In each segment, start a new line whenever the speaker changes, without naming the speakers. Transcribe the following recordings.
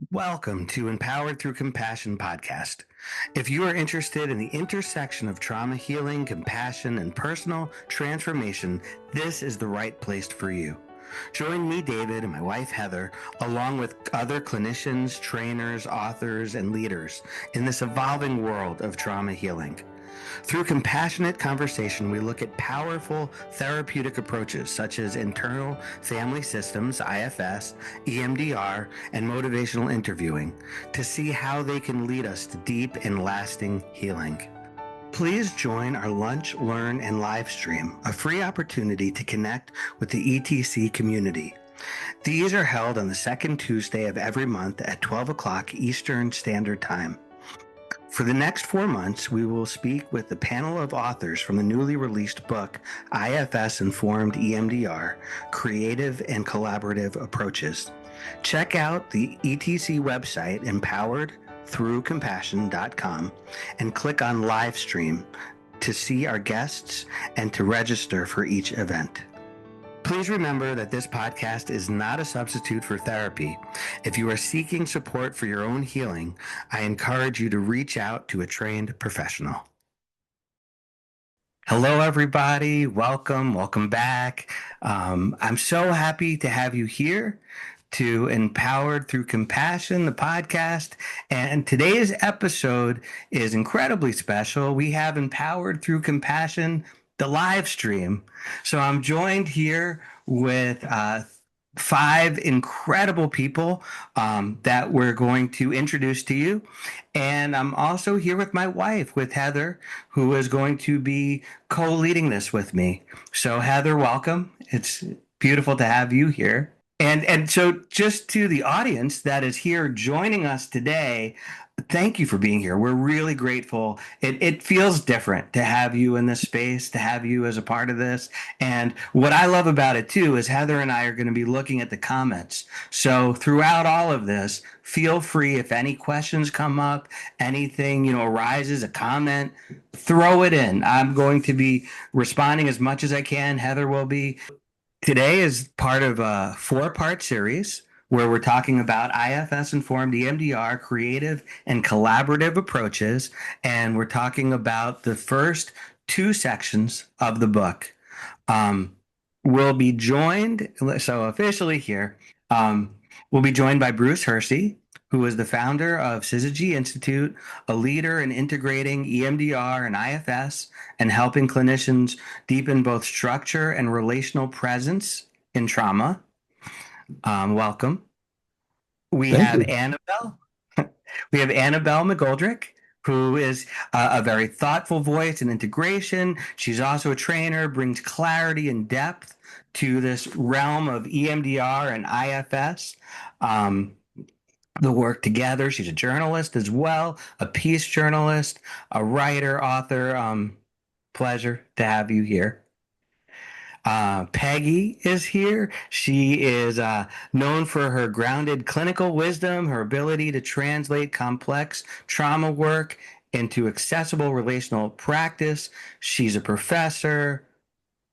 Welcome to Empowered Through Compassion podcast. If you are interested in the intersection of trauma healing, compassion, and personal transformation, this is the right place for you. Join me, David, and my wife, Heather, along with other clinicians, trainers, authors, and leaders in this evolving world of trauma healing. Through compassionate conversation, we look at powerful therapeutic approaches such as internal family systems, IFS, EMDR, and motivational interviewing to see how they can lead us to deep and lasting healing. Please join our Lunch, Learn, and Livestream, a free opportunity to connect with the ETC community. These are held on the second Tuesday of every month at 12 o'clock Eastern Standard Time. For the next 4 months, we will speak with a panel of authors from the newly released book, IFS Informed EMDR, Creative and Collaborative Approaches. Check out the ETC website, empoweredthroughcompassion.com, and click on Livestream to see our guests and to register for each event. Please remember that this podcast is not a substitute for therapy. If you are seeking support for your own healing, I encourage you to reach out to a trained professional. Hello, everybody. Welcome back. I'm so happy to have you here to Empowered Through Compassion, the podcast. And today's episode is incredibly special. We have Empowered Through Compassion, the live stream. So I'm joined here with 5 incredible people that we're going to introduce to you. And I'm also here with my wife, with Heather, who is going to be co-leading this with me. So Heather, welcome. It's beautiful to have you here. And so just to the audience that is here joining us today, thank you for being here. We're really grateful. It feels different to have you in this space, to have you as a part of this. And what I love about it too is Heather and I are going to be looking at the comments. So throughout all of this, feel free if any questions come up, anything, arises, a comment, throw it in. I'm going to be responding as much as I can. Heather will be. Today is part of a 4-part series where we're talking about IFS informed EMDR, creative and collaborative approaches. And we're talking about the first 2 sections of the book. We'll be joined, so officially here, we'll be joined by Bruce Hersey, who is the founder of Syzygy Institute, a leader in integrating EMDR and IFS and helping clinicians deepen both structure and relational presence in trauma. Welcome. We
Thank
have
you.
Annabelle. We have Annabelle McGoldrick, who is a very thoughtful voice in integration. She's also a trainer, brings clarity and depth to this realm of EMDR and IFS. The work together. She's a journalist as well, a peace journalist, a writer, author. Pleasure to have you here. Peggy is here. She is known for her grounded clinical wisdom, her ability to translate complex trauma work into accessible relational practice. She's a professor,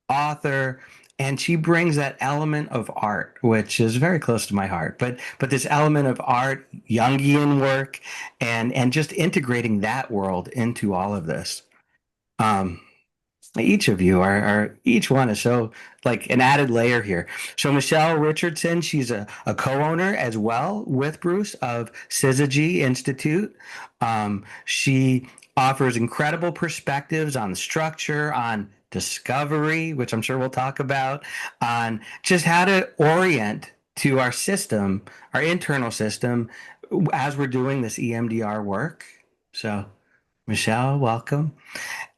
author, and she brings that element of art, which is very close to my heart. But this element of art, Jungian work, and just integrating that world into all of this. Each of you each one is so like an added layer here. So Michelle Richardson, she's a co-owner as well with Bruce of Syzygy Institute. She offers incredible perspectives on the structure, on discovery, which I'm sure we'll talk about, on just how to orient to our system, our internal system, as we're doing this EMDR work. So Michelle, welcome.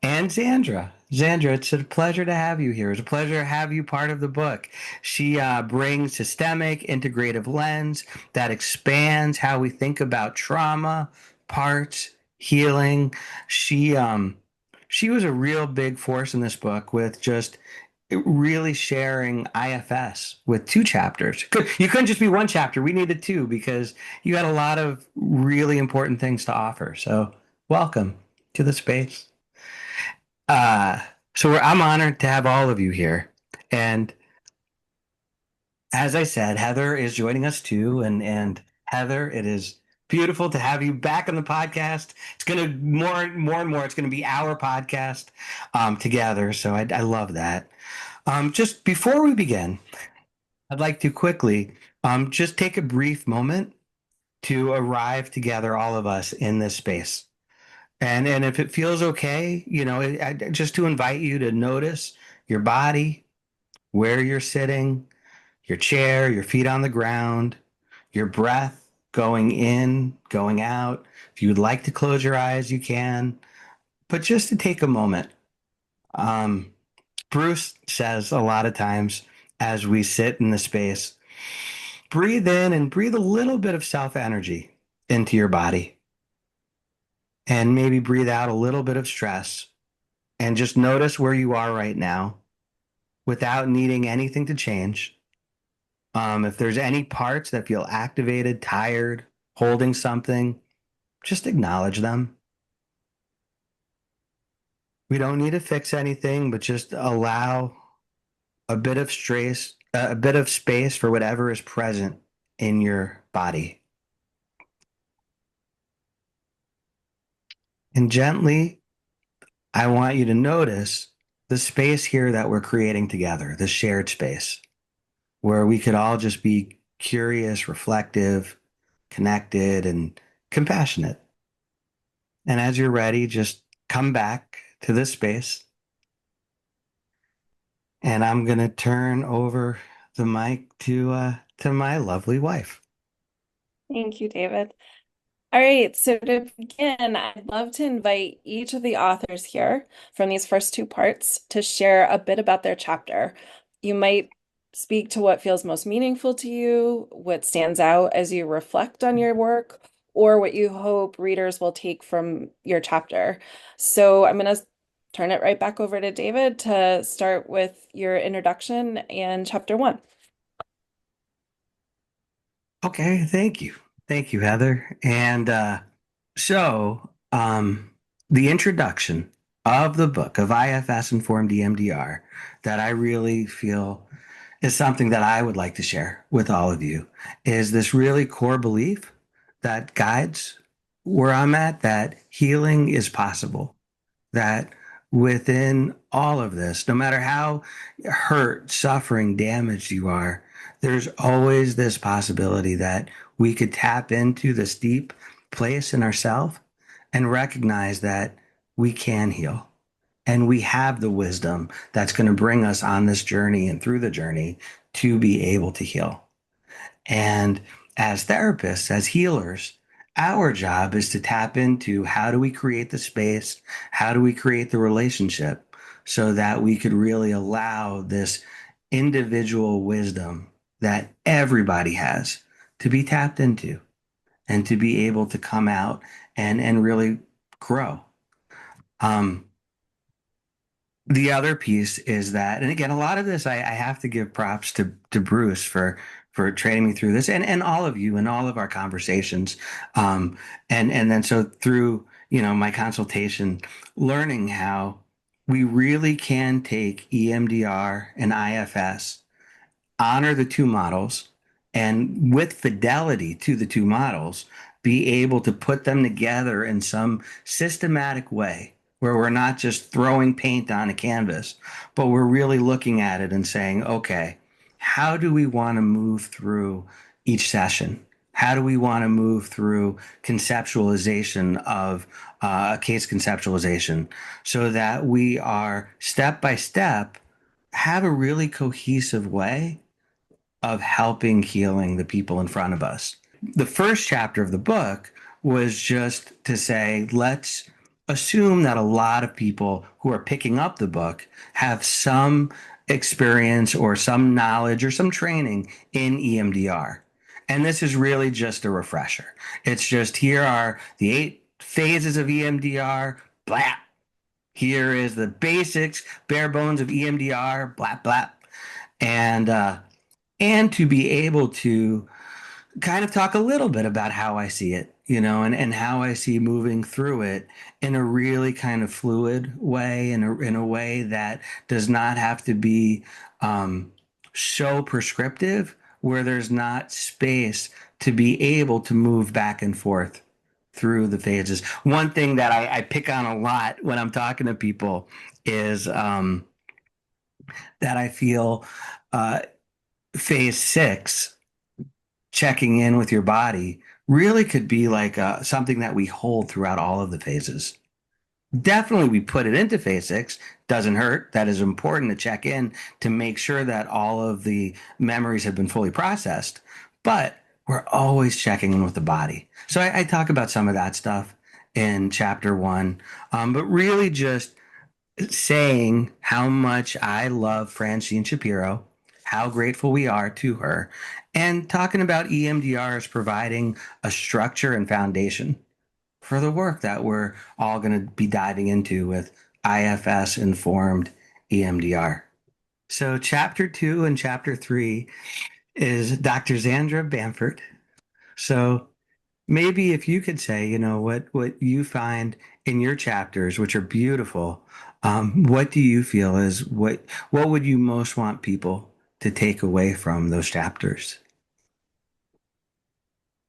And Xandra. Xandra, it's a pleasure to have you here. It's a pleasure to have you part of the book. She brings systemic, integrative lens that expands how we think about trauma, parts, healing. She was a real big force in this book with just really sharing IFS with 2 chapters. You couldn't just be 1 chapter. We needed 2 because you had a lot of really important things to offer. So welcome to the space. I'm honored to have all of you here. And as I said, Heather is joining us too. And Heather, it is beautiful to have you back on the podcast. It's going to more and more. It's going to be our podcast together. So I love that. Just before we begin, I'd like to quickly just take a brief moment to arrive together, all of us in this space. And if it feels okay, just to invite you to notice your body, where you're sitting, your chair, your feet on the ground, your breath going in, going out. If you would like to close your eyes, you can, but just to take a moment. Um, Bruce says a lot of times as we sit in the space, breathe in and breathe a little bit of self energy into your body and maybe breathe out a little bit of stress and just notice where you are right now without needing anything to change. If there's any parts that feel activated, tired, holding something, just acknowledge them. We don't need to fix anything, but just allow a bit of space for whatever is present in your body. And gently, I want you to notice the space here that we're creating together, the shared space, where we could all just be curious, reflective, connected, and compassionate. And as you're ready, just come back to this space. And I'm going to turn over the mic to my lovely wife.
Thank you, David. All right, so to begin, I'd love to invite each of the authors here from these first two parts to share a bit about their chapter. You might speak to what feels most meaningful to you, what stands out as you reflect on your work, or what you hope readers will take from your chapter. So I'm going to turn it right back over to David to start with your introduction and chapter one.
Okay, thank you. Thank you, Heather. And so the introduction of the book of IFS informed EMDR that I really feel is something that I would like to share with all of you is this really core belief that guides where I'm at, that healing is possible, that within all of this, no matter how hurt, suffering, damaged you are, there's always this possibility that we could tap into this deep place in ourselves and recognize that we can heal and we have the wisdom that's going to bring us on this journey and through the journey to be able to heal. And as therapists, as healers, our job is to tap into how do we create the space? How do we create the relationship so that we could really allow this individual wisdom that everybody has to be tapped into and to be able to come out and really grow. Um, the other piece is that, and again, a lot of this I have to give props to Bruce for training me through this, and all of you and all of our conversations, and then so through my consultation, learning how we really can take EMDR and IFS, honor the two models, and with fidelity to the two models, be able to put them together in some systematic way where we're not just throwing paint on a canvas, but we're really looking at it and saying, okay, how do we want to move through each session? How do we want to move through conceptualization of a case conceptualization so that we are step by step have a really cohesive way of helping healing the people in front of us. The first chapter of the book was just to say, let's assume that a lot of people who are picking up the book have some experience or some knowledge or some training in EMDR. And this is really just a refresher. It's just here are the 8 phases of EMDR, blah. Here is the basics, bare bones of EMDR, blah, blah. And and to be able to kind of talk a little bit about how I see it, and how I see moving through it in a really kind of fluid way, in a way that does not have to be so prescriptive, where there's not space to be able to move back and forth through the phases. One thing that I pick on a lot when I'm talking to people is that I feel uh, phase six, checking in with your body, really could be like something that we hold throughout all of the phases. Definitely, we put it into phase six. Doesn't hurt. That is important to check in to make sure that all of the memories have been fully processed. But we're always checking in with the body. So I talk about some of that stuff in chapter one, but really just saying how much I love Francine Shapiro, how grateful we are to her, and talking about EMDR as providing a structure and foundation for the work that we're all going to be diving into with IFS informed EMDR. So, chapter two and chapter three is Dr. Zandra Bamford. So, maybe if you could say, what you find in your chapters, which are beautiful, what do you feel is what would you most want people to take away from those chapters?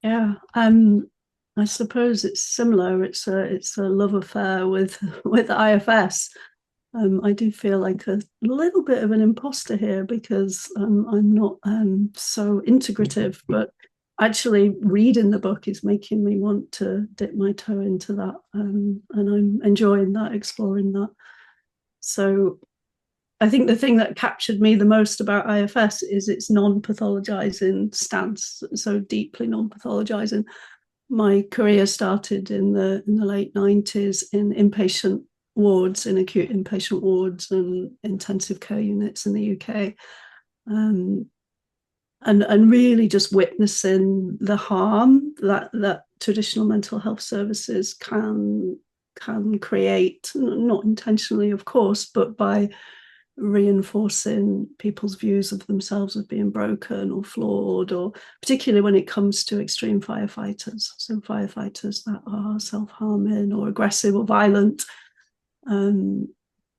Yeah, I suppose it's similar. It's a love affair with with IFS. I do feel like a little bit of an imposter here because I'm not so integrative, but actually reading the book is making me want to dip my toe into that, and I'm enjoying that, exploring that. So I think the thing that captured me the most about IFS is its non-pathologizing stance, so deeply non-pathologizing. My career started in the late 90s in inpatient wards, in acute inpatient wards and intensive care units in the UK. Um, and really just witnessing the harm that traditional mental health services can create, not intentionally, of course, but by reinforcing people's views of themselves as being broken or flawed, or particularly when it comes to extreme firefighters. So firefighters that are self-harming or aggressive or violent. Um,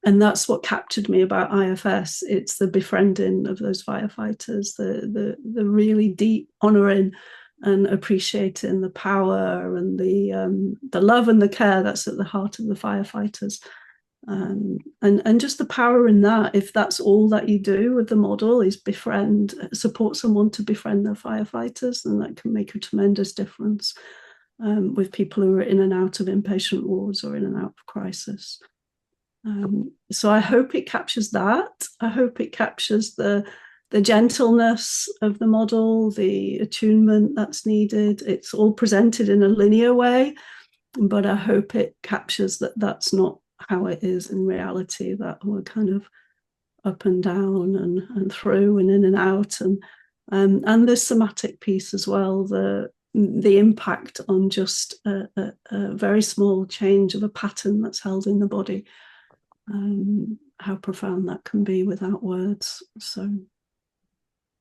and that's what captured me about IFS. It's the befriending of those firefighters, the really deep honoring and appreciating the power and the love and the care that's at the heart of the firefighters. And just the power in that, if that's all that you do with the model is support someone to befriend their firefighters, then that can make a tremendous difference with people who are in and out of inpatient wards or in and out of crisis. So I hope it captures that. I hope it captures the gentleness of the model, the attunement that's needed. It's all presented in a linear way, but I hope it captures that that's not how it is in reality, that we're kind of up and down and through and in and out, and the somatic piece as well, the impact on just a very small change of a pattern that's held in the body, how profound that can be without words. So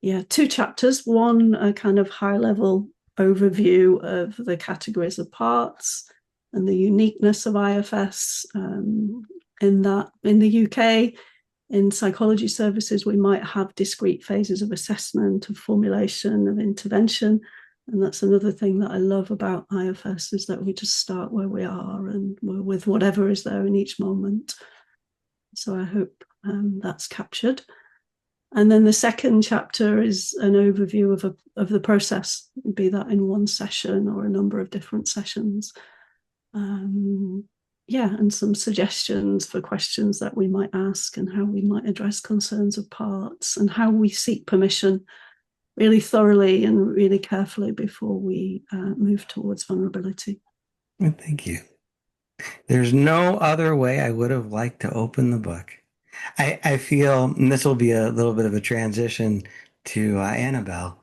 yeah, two chapters, one a kind of high level overview of the categories of parts and the uniqueness of IFS, in that in the UK, in psychology services, we might have discrete phases of assessment, of formulation, of intervention. And that's another thing that I love about IFS, is that we just start where we are and we're with whatever is there in each moment. So I hope that's captured. And then the second chapter is an overview of the process, be that in one session or a number of different sessions. And some suggestions for questions that we might ask and how we might address concerns of parts and how we seek permission really thoroughly and really carefully before we move towards vulnerability.
Well, thank you. There's no other way I would have liked to open the book. I feel, and this will be a little bit of a transition to Annabelle.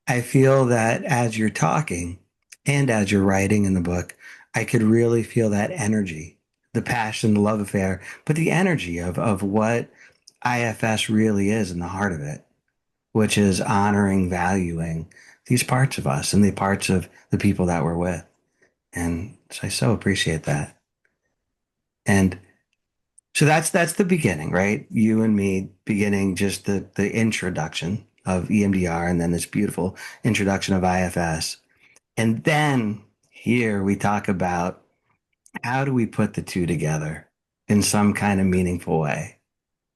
I feel that as you're talking and as you're writing in the book, I could really feel that energy, the passion, the love affair, but the energy of what IFS really is in the heart of it, which is honoring, valuing these parts of us and the parts of the people that we're with. And so I so appreciate that. And so that's the beginning, right? You and me beginning just the introduction. of EMDR and then this beautiful introduction of IFS. And then here we talk about how do we put the two together in some kind of meaningful way?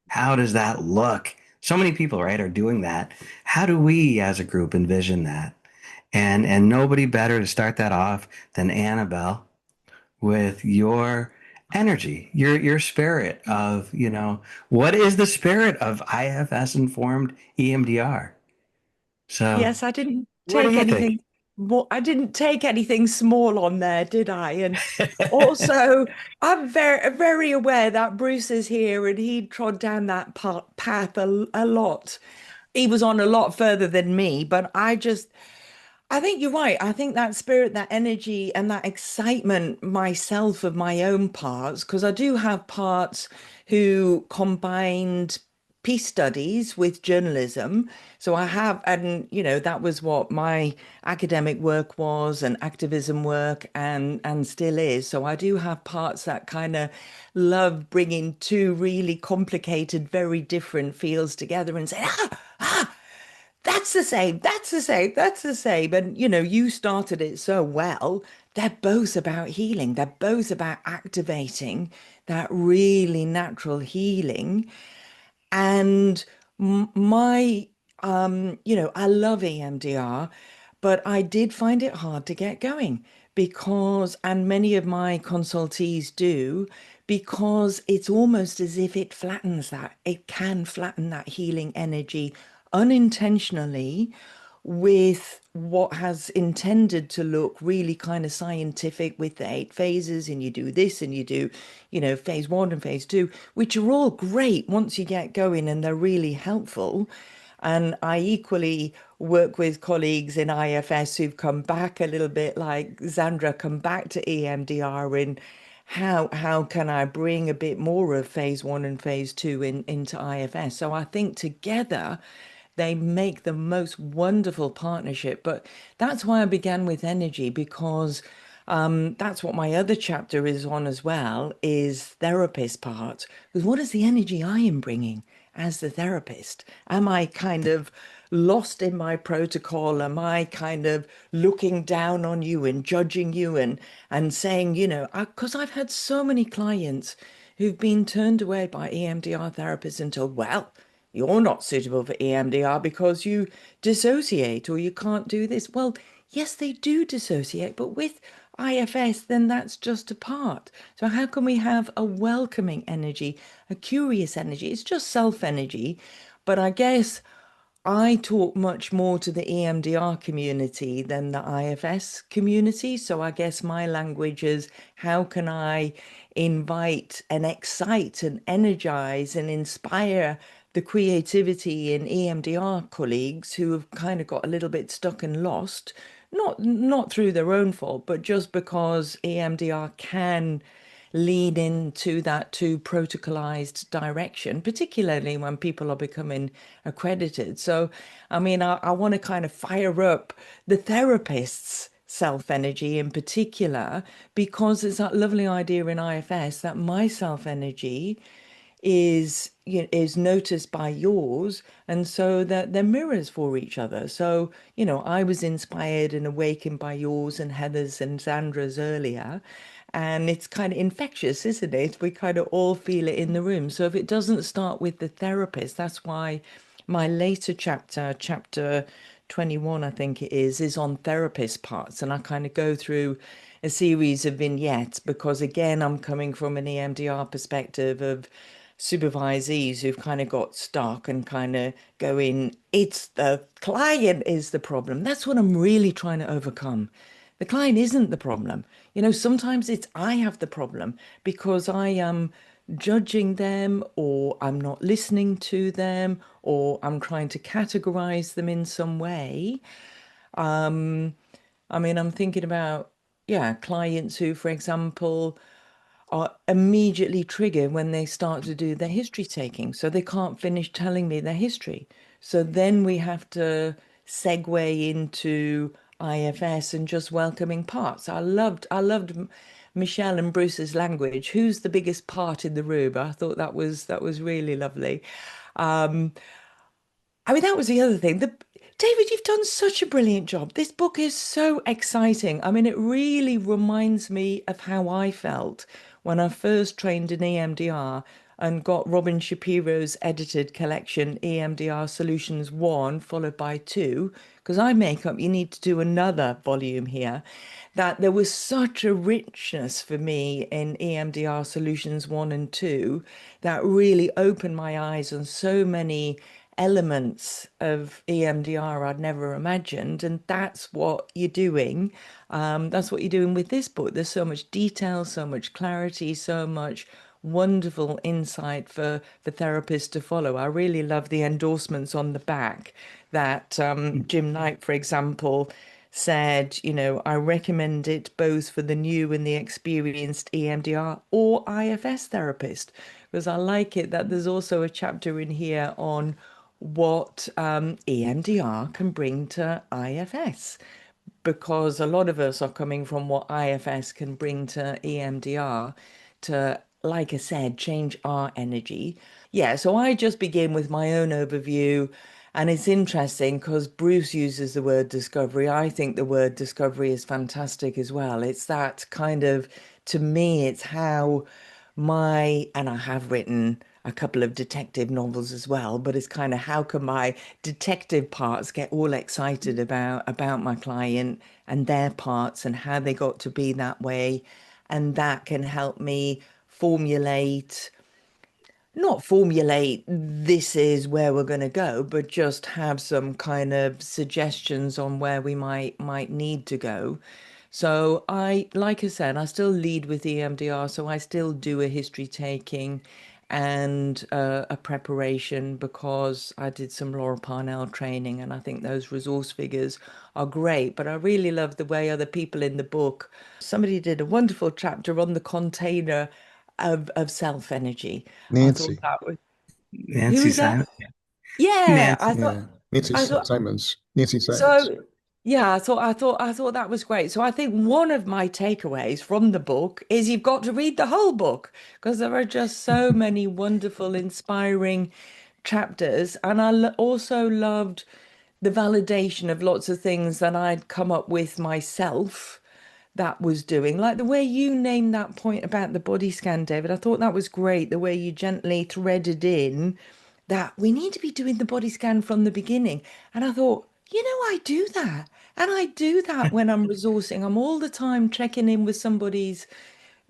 How does that look? So many people, right, are doing that. How do we as a group envision that? And nobody better to start that off than Annabelle with your energy, your spirit of, what is the spirit of IFS informed EMDR? So
Yes, I didn't
what do
take
you think?
anything I didn't take anything small on there, did I? And also, I'm very aware that Bruce is here and he trod down that path a lot. He was on a lot further than me, but I think you're right. I think that spirit, that energy, and that excitement myself of my own parts, because I do have parts who combined peace studies with journalism. So I have, and that was what my academic work was and activism work and still is. So I do have parts that kind of love bringing two really complicated, very different fields together and say, that's the same. That's the same. That's the same. And you started it so well. They're both about healing. They're both about activating that really natural healing. And my, I love EMDR, but I did find it hard to get going because, and many of my consultees do, because it's almost as if it flattens that. It can flatten that healing energy unintentionally with what has intended to look really kind of scientific with the 8 phases, and you do this and you do, phase one and phase two, which are all great once you get going and they're really helpful. And I equally work with colleagues in IFS who've come back a little bit like Zandra, come back to EMDR in how can I bring a bit more of phase one and phase two into IFS? So I think together they make the most wonderful partnership. But that's why I began with energy because that's what my other chapter is on as well, is therapist part. Because what is the energy I am bringing as the therapist? Am I kind of lost in my protocol? Am I kind of looking down on you and judging you and saying, because I've had so many clients who've been turned away by EMDR therapists and told, well, you're not suitable for EMDR because you dissociate or you can't do this. Well, yes, they do dissociate, but with IFS, then that's just a part. So, how can we have a welcoming energy, a curious energy? It's just self energy. But I guess I talk much more to the EMDR community than the IFS community. So I guess my language is how can I invite and excite and energize and inspire the creativity in EMDR colleagues who have kind of got a little bit stuck and lost, not through their own fault, but just because EMDR can lean into that too protocolized direction, particularly when people are becoming accredited. So, I mean, I want to kind of fire up the therapist's self energy in particular, because it's that lovely idea in IFS that my self energy is noticed by yours, and so that they're mirrors for each other. So I was inspired and awakened by yours and Heather's and Zandra's earlier, and it's kind of infectious, isn't it? We kind of all feel it in the room. So if it doesn't start with the therapist, that's why my later chapter 21, I think it is on therapist parts. And I kind of go through a series of vignettes because, again, I'm coming from an EMDR perspective of supervisees who've kind of got stuck and kind of going, it's the client is the problem. That's what I'm really trying to overcome. The client isn't the problem. Sometimes it's I have the problem because I am judging them, or I'm not listening to them, or I'm trying to categorize them in some way. I mean, I'm thinking about, yeah, clients who, for example, are immediately triggered when they start to do their history taking. So they can't finish telling me their history. So then we have to segue into IFS and just welcoming parts. I loved Michelle and Bruce's language. Who's the biggest part in the room? I thought that was really lovely. I mean, that was the other thing. David, you've done such a brilliant job. This book is so exciting. I mean, it really reminds me of how I felt when I first trained in EMDR and got Robin Shapiro's edited collection, EMDR Solutions 1, followed by 2, because I make up, you need to do another volume here. That there was such a richness for me in EMDR Solutions 1 and 2 that really opened my eyes on so many elements of EMDR I'd never imagined. And that's what you're doing. That's what you're doing with this book. There's so much detail, so much clarity, so much wonderful insight for therapists to follow. I really love the endorsements on the back that Jim Knight, for example, said, I recommend it both for the new and the experienced EMDR or IFS therapist, because I like it that there's also a chapter in here on what EMDR can bring to IFS, because a lot of us are coming from what IFS can bring to EMDR to, like I said, change our energy. Yeah, so I just begin with my own overview. And it's interesting because Bruce uses the word discovery. I think the word discovery is fantastic as well. It's that kind of, to me, it's how and I have written a couple of detective novels as well, but it's kind of how can my detective parts get all excited about my client and their parts and how they got to be that way, and that can help me formulate not formulate this is where we're going to go, but just have some kind of suggestions on where we might need to go. So like I said, I still lead with EMDR, so I still do a history taking and a preparation because I did some Laura Parnell training, and I think those resource figures are great. But I really love the way other people in the book, somebody did a wonderful chapter on the container of self energy. I thought
Nancy.
that was who
Nancy
was that?
Simon.
Yeah,
Nancy.
Yeah. Nancy
I thought
Simons. Nancy Simons.
so. Yeah, I thought that was great. So I think one of my takeaways from the book is you've got to read the whole book because there are just so many wonderful, inspiring chapters, and also loved the validation of lots of things that I'd come up with myself that was doing. Like the way you named that point about the body scan, David, I thought that was great. The way you gently threaded in that we need to be doing the body scan from the beginning. And I thought, I do that. And I do that when I'm resourcing. I'm all the time checking in with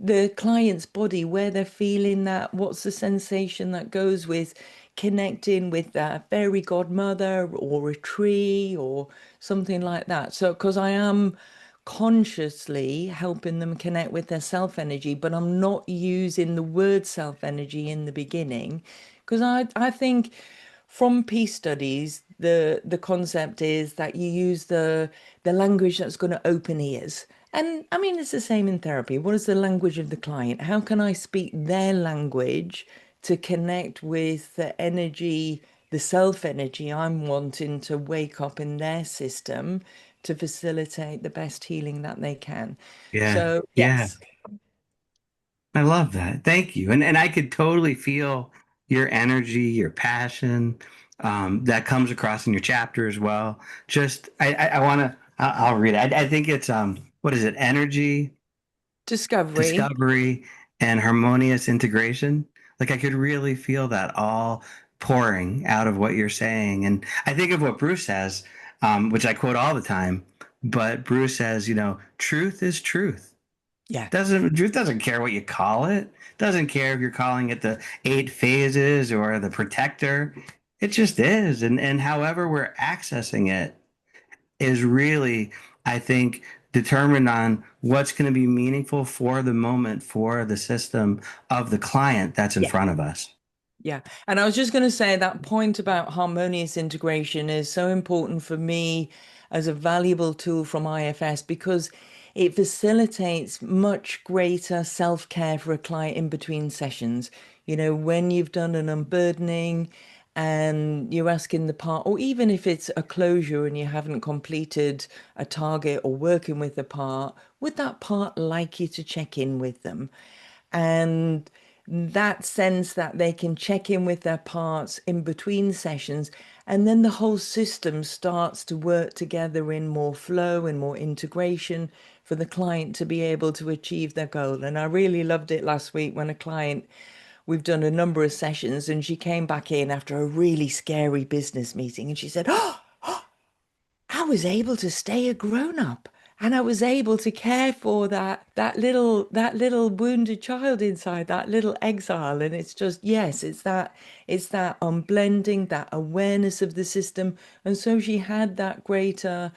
the client's body, where they're feeling that, what's the sensation that goes with connecting with that fairy godmother or a tree or something like that. So, because I am consciously helping them connect with their self energy, but I'm not using the word self energy in the beginning because I think from peace studies, the concept is that you use the language that's going to open ears. And I mean, it's the same in therapy. What is the language of the client? How can I speak their language to connect with the energy, the self energy I'm wanting to wake up in their system to facilitate the best healing that they can?
Yeah.
So,
Yeah.
yes,
I love that. Thank you. And I could totally feel your energy, your passion, that comes across in your chapter as well. Just I want to I'll read it. I think it's what is it? Energy,
discovery.
discovery, and harmonious integration. Like I could really feel that all pouring out of what you're saying. And I think of what Bruce says, which I quote all the time, but Bruce says, truth is truth.
Yeah,
Truth doesn't care what you call it. Doesn't care if you're calling it the eight phases or the protector. It just is. And however we're accessing it is really, I think, determined on what's going to be meaningful for the moment, for the system of the client that's in
yeah.
front of us.
Yeah. And I was just going to say that point about harmonious integration is so important for me as a valuable tool from IFS because it facilitates much greater self-care for a client in between sessions. When you've done an unburdening and you're asking the part, or even if it's a closure and you haven't completed a target or working with the part, would that part like you to check in with them? And that sense that they can check in with their parts in between sessions, and then the whole system starts to work together in more flow and more integration for the client to be able to achieve their goal. And I really loved it last week when a client, we've done a number of sessions, and she came back in after a really scary business meeting and she said, "Oh, I was able to stay a grown up, and I was able to care for that little wounded child inside, that little exile." And it's just, yes, it's that unblending, that awareness of the system. And so she had that greater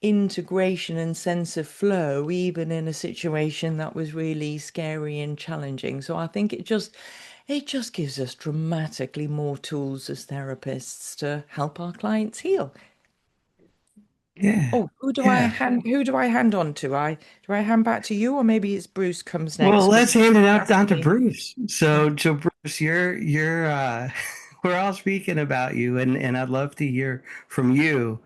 integration and sense of flow, even in a situation that was really scary and challenging. So I think it just gives us dramatically more tools as therapists to help our clients heal.
Yeah.
Oh,
Yeah.
who do I hand on to? Do I hand back to you, or maybe it's Bruce comes
Well,
next?
let's hand it out down to
Daphne.
Bruce. So Bruce, you're we're all speaking about you, and I'd love to hear from you.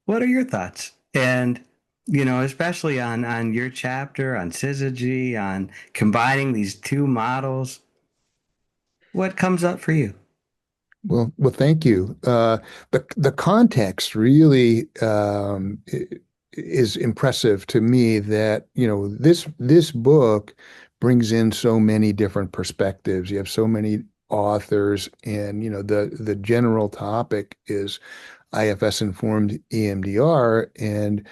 What are your thoughts? And especially on your chapter on syzygy, on combining these two models, what comes up for you?
Well, thank you. The context really is impressive to me that, this book brings in so many different perspectives. You have so many authors, and, the general topic is IFS informed EMDR, and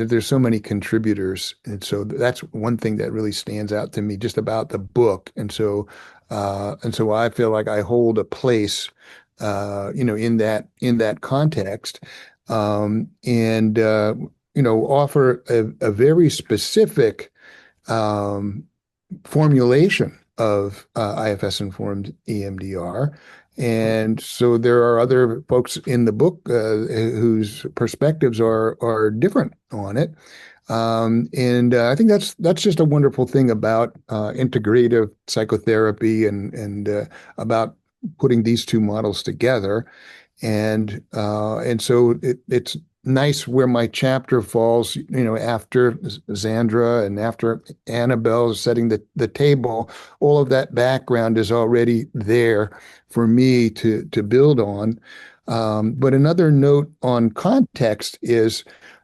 there's so many contributors, and so that's one thing that really stands out to me just about the book. And so I feel like I hold a place, in that context, and offer a very specific um, formulation of IFS-informed EMDR. And so there are other folks in the book whose perspectives are different on it. And I think that's just a wonderful thing about integrative psychotherapy, and about putting these two models together. And so it's nice where my chapter falls, after Zandra and after Annabelle setting the table. All of that background is already there for me to build on. But another note on context is,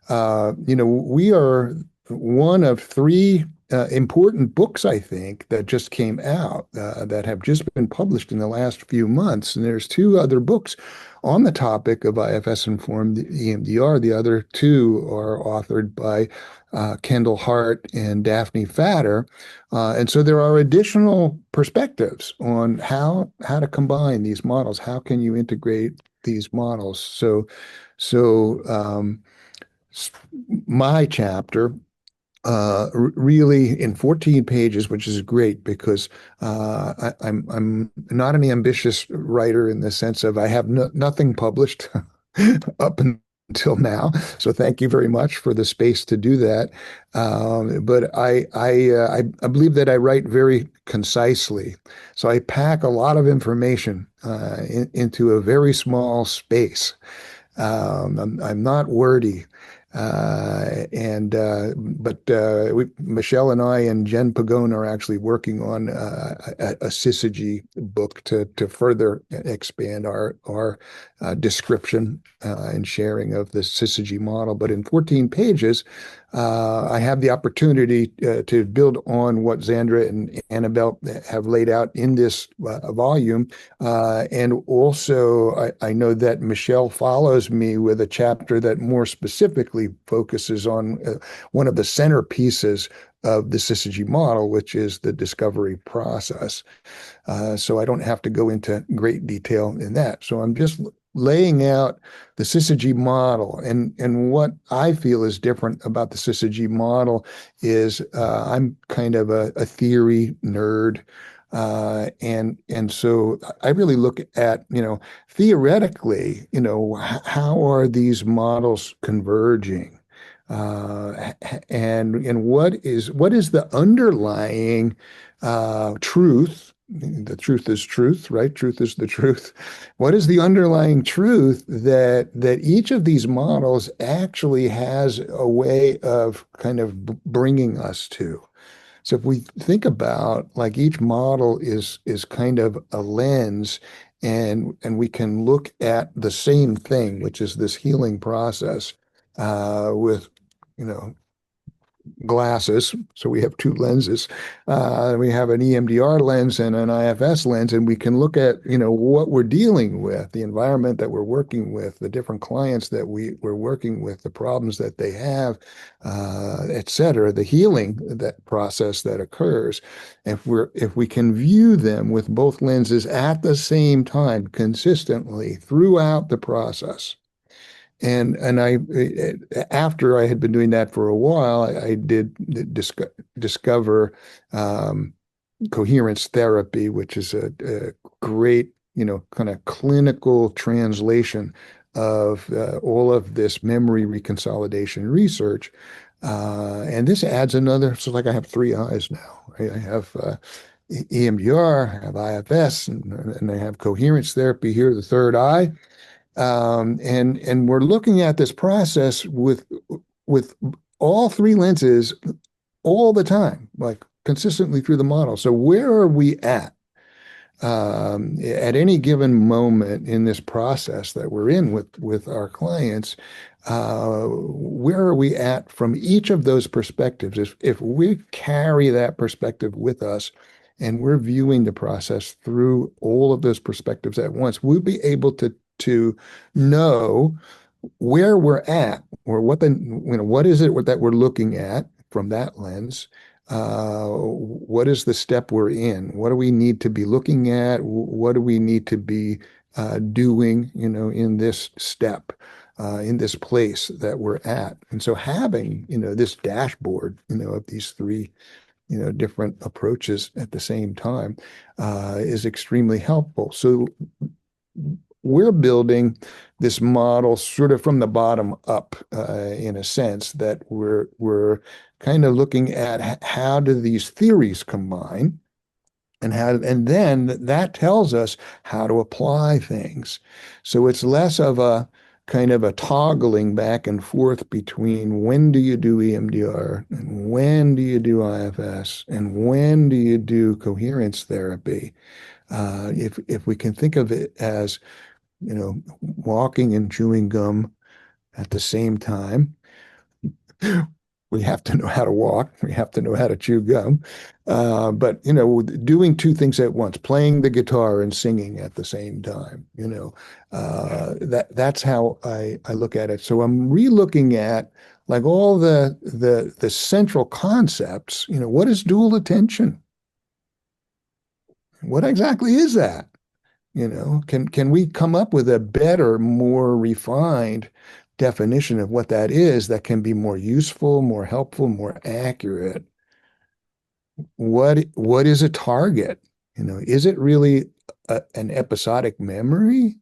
we are one of three important books, I think, that just came out, that have just been published in the last few months. And there's two other books on the topic of IFS-informed EMDR. The other two are authored by Kendall Hart and Daphne Fatter. And so there are additional perspectives on how to combine these models. How can you integrate these models? So my chapter really in 14 pages, which is great because I'm not an ambitious writer in the sense of I have nothing published up until now. So thank you very much for the space to do that. But I believe that I write very concisely. So I pack a lot of information into a very small space. I'm not wordy. Michelle and I and Jen Pagone are actually working on a syzygy book to further expand our description and sharing of the syzygy model. But in 14 pages, I have the opportunity to build on what Zandra and Annabelle have laid out in this volume. And also, I know that Michelle follows me with a chapter that more specifically focuses on one of the centerpieces of the syzygy model, which is the discovery process. So I don't have to go into great detail in that. So I'm just laying out the syzygy model, and what I feel is different about the syzygy model is I'm kind of a theory nerd. And so I really look at, theoretically, how are these models converging? And what is the underlying truth? The truth is truth, right? Truth is the truth. What is the underlying truth that each of these models actually has a way of kind of bringing us to? So if we think about like each model is kind of a lens, and we can look at the same thing, which is this healing process, with, you know, glasses. So we have two lenses. We have an EMDR lens and an IFS lens, and we can look at, you know, what we're dealing with, the environment that we're working with, the different clients that we're working with, the problems that they have, et cetera, the healing that process that occurs. If we can view them with both lenses at the same time, consistently throughout the process, and I, after I had been doing that for a while, I did discover coherence therapy, which is a great, you know, kind of clinical translation of all of this memory reconsolidation research. And this adds another, so like I have three eyes now, right? I have EMDR, I have IFS, and I have coherence therapy here, the third eye. And we're looking at this process with all three lenses all the time, like consistently through the model. So where are we at any given moment in this process that we're in with our clients? Where are we at from each of those perspectives? If we carry that perspective with us and we're viewing the process through all of those perspectives at once, we'll be able to know where we're at, or what the, you know, what is it that we're looking at from that lens. What is the step we're in? What do we need to be looking at? What do we need to be doing, you know, in this step, in this place that we're at? And so having, you know, this dashboard, you know, of these three, you know, different approaches at the same time is extremely helpful. So we're building this model sort of from the bottom up, in a sense that we're kind of looking at how do these theories combine, and then that tells us how to apply things. So it's less of a kind of a toggling back and forth between when do you do EMDR and when do you do IFS and when do you do coherence therapy. If we can think of it as, you know, walking and chewing gum at the same time, we have to know how to walk. We have to know how to chew gum. But, you know, doing two things at once, playing the guitar and singing at the same time, you know, that's how I look at it. So I'm relooking at like all the central concepts, you know, what is dual attention? What exactly is that? You know, can we come up with a better, more refined definition of what that is that can be more useful, more helpful, more accurate? What is a target? You know, is it really an episodic memory,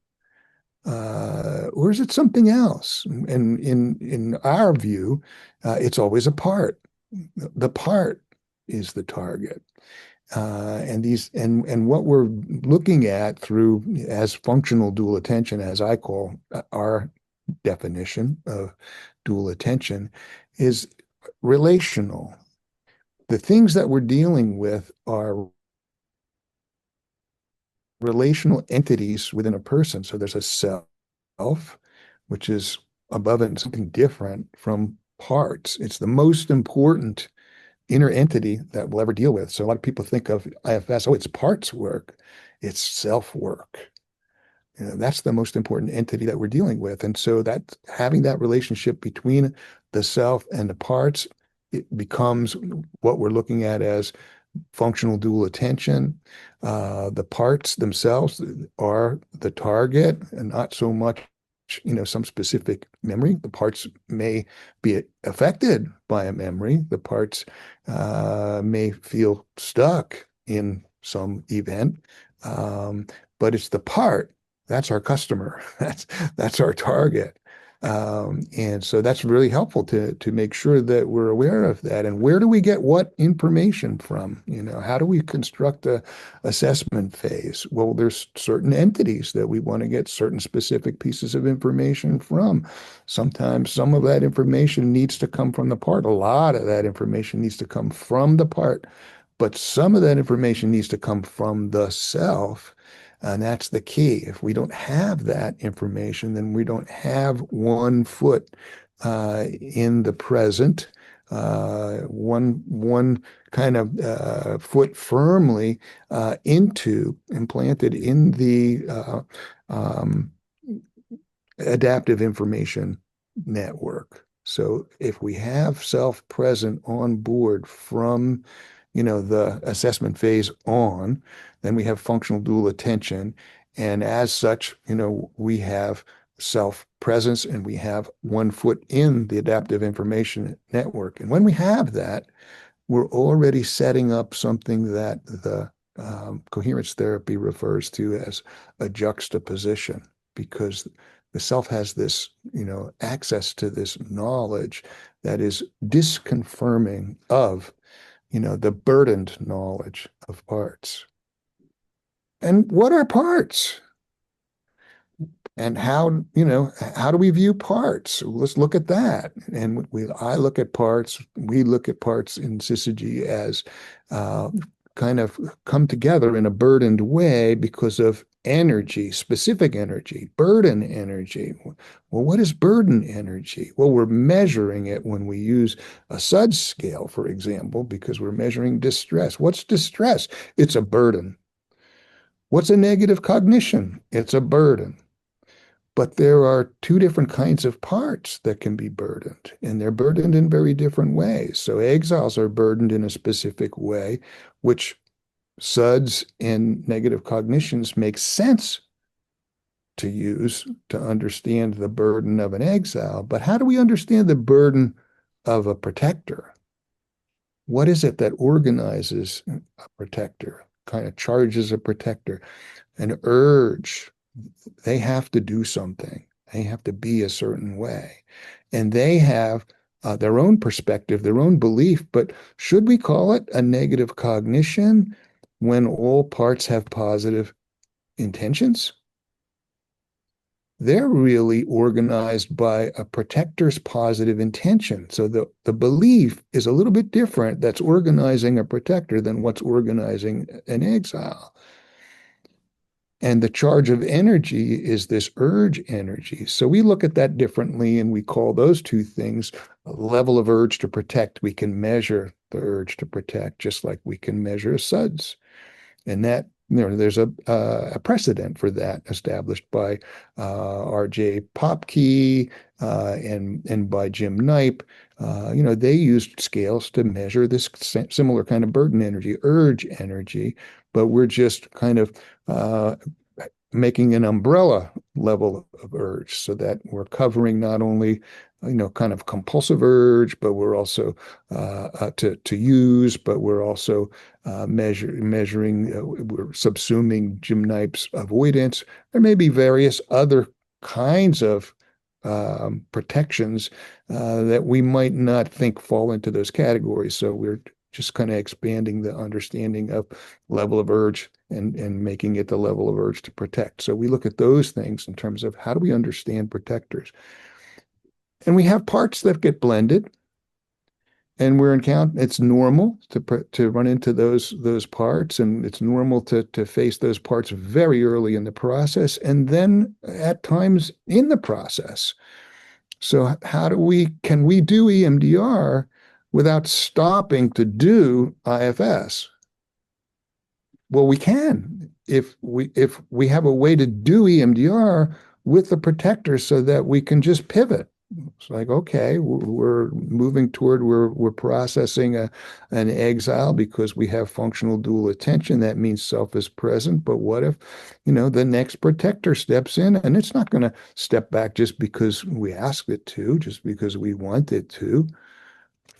or is it something else? And in our view, it's always a part. The part is the target. And what we're looking at through as functional dual attention, as I call our definition of dual attention, is relational. The things that we're dealing with are relational entities within a person. So there's a self, which is above it and something different from parts. It's the most important inner entity that we'll ever deal with. So a lot of people think of IFS, oh, it's parts work. It's self work. You know, that's the most important entity that we're dealing with. And so that having that relationship between the self and the parts, it becomes what we're looking at as functional dual attention. The parts themselves are the target and not so much, you know, some specific memory. The parts may be affected by a memory. The parts may feel stuck in some event, but it's the part that's our customer. That's our target. And so that's really helpful to make sure that we're aware of that. And where do we get what information from? How do we construct a assessment phase? Well, there's certain entities that we want to get certain specific pieces of information from. Sometimes some of that information needs to come from the part. A lot of that information needs to come from the part, but some of that information needs to come from the self. And that's the key. If we don't have that information, then we don't have one foot in the present, one kind of foot firmly implanted in the um, adaptive information network. So if we have self present on board from the assessment phase on, then we have functional dual attention. And as such, we have self presence and we have one foot in the adaptive information network. And when we have that, we're already setting up something that the coherence therapy refers to as a juxtaposition, because the self has this, access to this knowledge that is disconfirming of the burdened knowledge of parts. And what are parts? And how do we view parts? Let's look at that. And I look at parts, we look at parts in syzygy as kind of come together in a burdened way because of energy, specific energy, burden energy. Well, what is burden energy? Well, we're measuring it when we use a SUDS scale, for example, because we're measuring distress. What's distress? It's a burden. What's a negative cognition? It's a burden. But there are two different kinds of parts that can be burdened, and they're burdened in very different ways. So exiles are burdened in a specific way, which SUDS and negative cognitions make sense to use to understand the burden of an exile. But how do we understand the burden of a protector? What is it that organizes a protector, kind of charges a protector? An urge. They have to do something. They have to be a certain way. And they have their own perspective, their own belief. But should we call it a negative cognition when all parts have positive intentions? They're really organized by a protector's positive intention. So the belief is a little bit different that's organizing a protector than what's organizing an exile. And the charge of energy is this urge energy. So we look at that differently, and we call those two things a level of urge to protect. We can measure the urge to protect just like we can measure SUDS. And that, there's a precedent for that established by R.J. Popke and by Jim Knipe. They used scales to measure this similar kind of burden energy, urge energy, but we're just kind of making an umbrella level of urge so that we're covering not only kind of compulsive urge, but we're also to use, but we're also measuring, we're subsuming Jim Knipe's avoidance. There may be various other kinds of protections that we might not think fall into those categories. So we're just kind of expanding the understanding of level of urge and making it the level of urge to protect. So we look at those things in terms of how do we understand protectors. And we have parts that get blended, and it's normal to run into those parts, and it's normal to face those parts very early in the process, and then at times in the process. So can we do EMDR without stopping to do IFS? Well, we can if we have a way to do EMDR with the protector so that we can just pivot. It's like, okay, we're moving toward, we're processing an exile because we have functional dual attention. That means self is present. But what if, the next protector steps in, and it's not going to step back just because we ask it to, just because we want it to.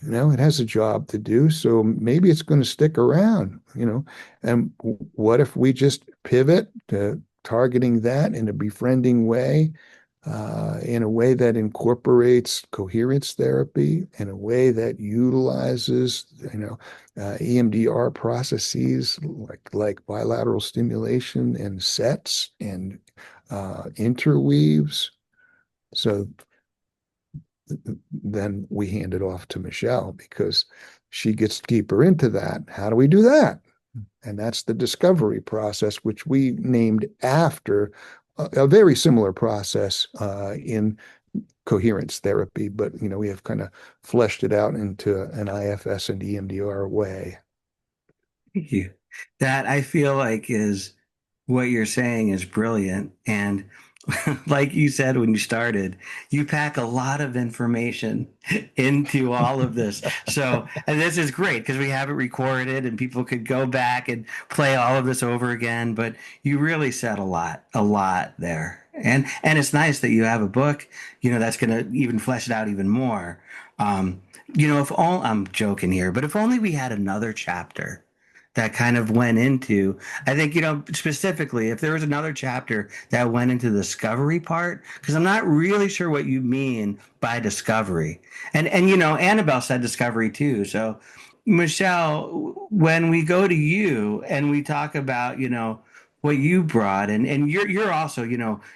It has a job to do, so maybe it's going to stick around, And what if we just pivot to targeting that in a befriending way, in a way that incorporates coherence therapy, in a way that utilizes, EMDR processes like bilateral stimulation and sets and interweaves. So then we hand it off to Michelle because she gets deeper into that. How do we do that? And that's the discovery process, which we named after a very similar process in coherence therapy, but we have kind of fleshed it out into an IFS and EMDR way.
Thank you. That I feel like is what you're saying is brilliant. And like you said when you started, you pack a lot of information into all of this. So, and this is great because we have it recorded and people could go back and play all of this over again. But you really said a lot there. And it's nice that you have a book, that's going to even flesh it out even more. Um, if all I'm joking here, but if only we had another chapter that kind of went into, I think, specifically, if there was another chapter that went into the discovery part, because I'm not really sure what you mean by discovery. And Annabelle said discovery too. So, Michelle, when we go to you and we talk about, what you brought, and you're also,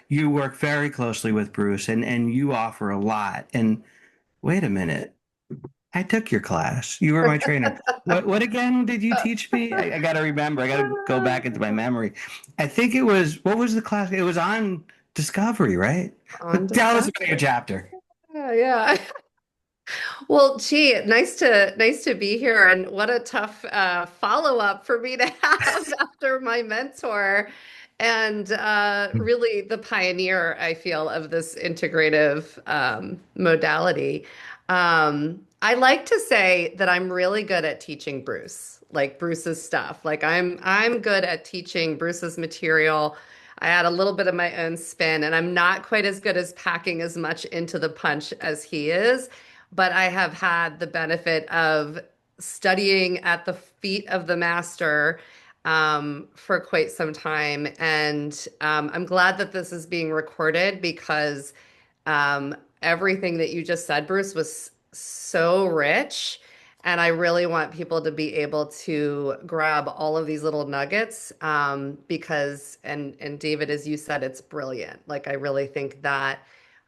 you work very closely with Bruce and you offer a lot. And wait a minute. I took your class. You were my trainer. What again did you teach me? I got to remember. I got to go back into my memory. I think it was, what was the class? It was on discovery, right?
On
Tell us about your
discovery.
chapter.
Yeah, yeah. Well, gee, nice to be here, and what a tough follow-up for me to have after my mentor and really the pioneer, I feel, of this integrative modality. I like to say that I'm really good at teaching Bruce, like Bruce's stuff. Like I'm good at teaching Bruce's material. I add a little bit of my own spin, and I'm not quite as good as packing as much into the punch as he is, but I have had the benefit of studying at the feet of the master for quite some time. And I'm glad that this is being recorded because everything that you just said, Bruce, was so rich. And I really want people to be able to grab all of these little nuggets because, and David, as you said, it's brilliant. Like I really think that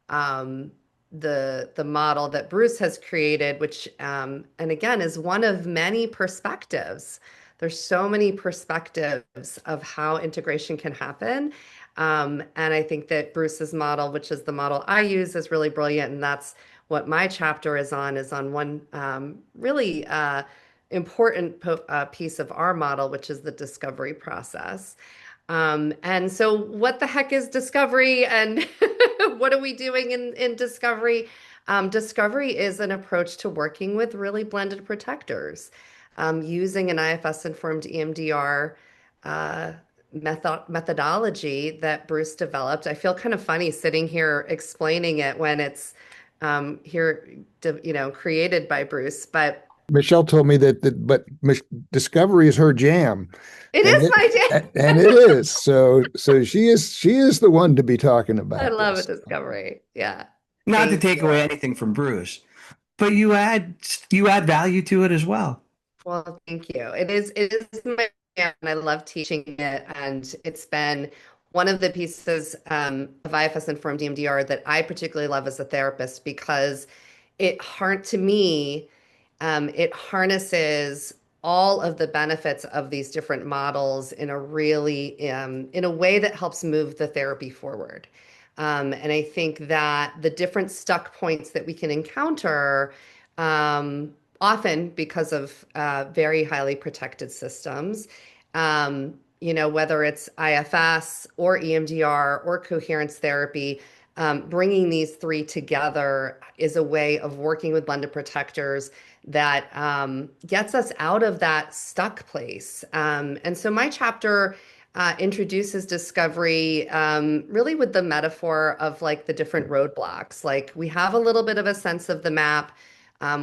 um, the model that Bruce has created, which and again is one of many perspectives. There's so many perspectives of how integration can happen. And I think that Bruce's model, which is the model I use, is really brilliant. And that's what my chapter is on one really important piece of our model, which is the discovery process. And so what the heck is discovery and what are we doing in discovery? Discovery is an approach to working with really blended protectors using an IFS informed EMDR methodology that Bruce developed. I feel kind of funny sitting here explaining it when it's here, created by Bruce, but
Michelle told me but discovery is her jam,
it
and
is my day.
and it is. So she is the one to be talking
I
about
love a
this.
discovery. Yeah.
Not to
Thank
take away
you.
anything from Bruce, but you add value to it as well.
Well, thank you. It is my jam, and I love teaching it. And it's been one of the pieces of IFS informed EMDR that I particularly love as a therapist because to me, it harnesses all of the benefits of these different models in a really in a way that helps move the therapy forward. And I think that the different stuck points that we can encounter often because of very highly protected systems, whether it's IFS or EMDR or coherence therapy, bringing these three together is a way of working with blended protectors that gets us out of that stuck place. And so my chapter introduces discovery really with the metaphor of like the different roadblocks. Like we have a little bit of a sense of the map.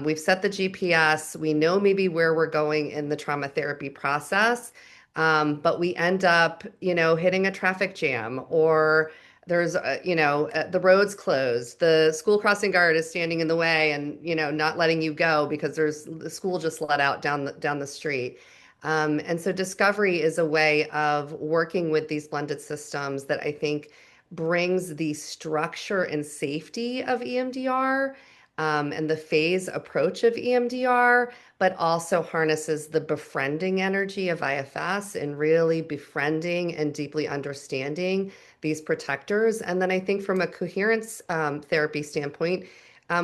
We've set the GPS. We know maybe where we're going in the trauma therapy process. But we end up, hitting a traffic jam or there's the road's closed, the school crossing guard is standing in the way and not letting you go because there's the school just let out down the street. And so discovery is a way of working with these blended systems that I think brings the structure and safety of EMDR, and the phase approach of EMDR, but also harnesses the befriending energy of IFS and really befriending and deeply understanding these protectors. And then I think from a coherence therapy standpoint,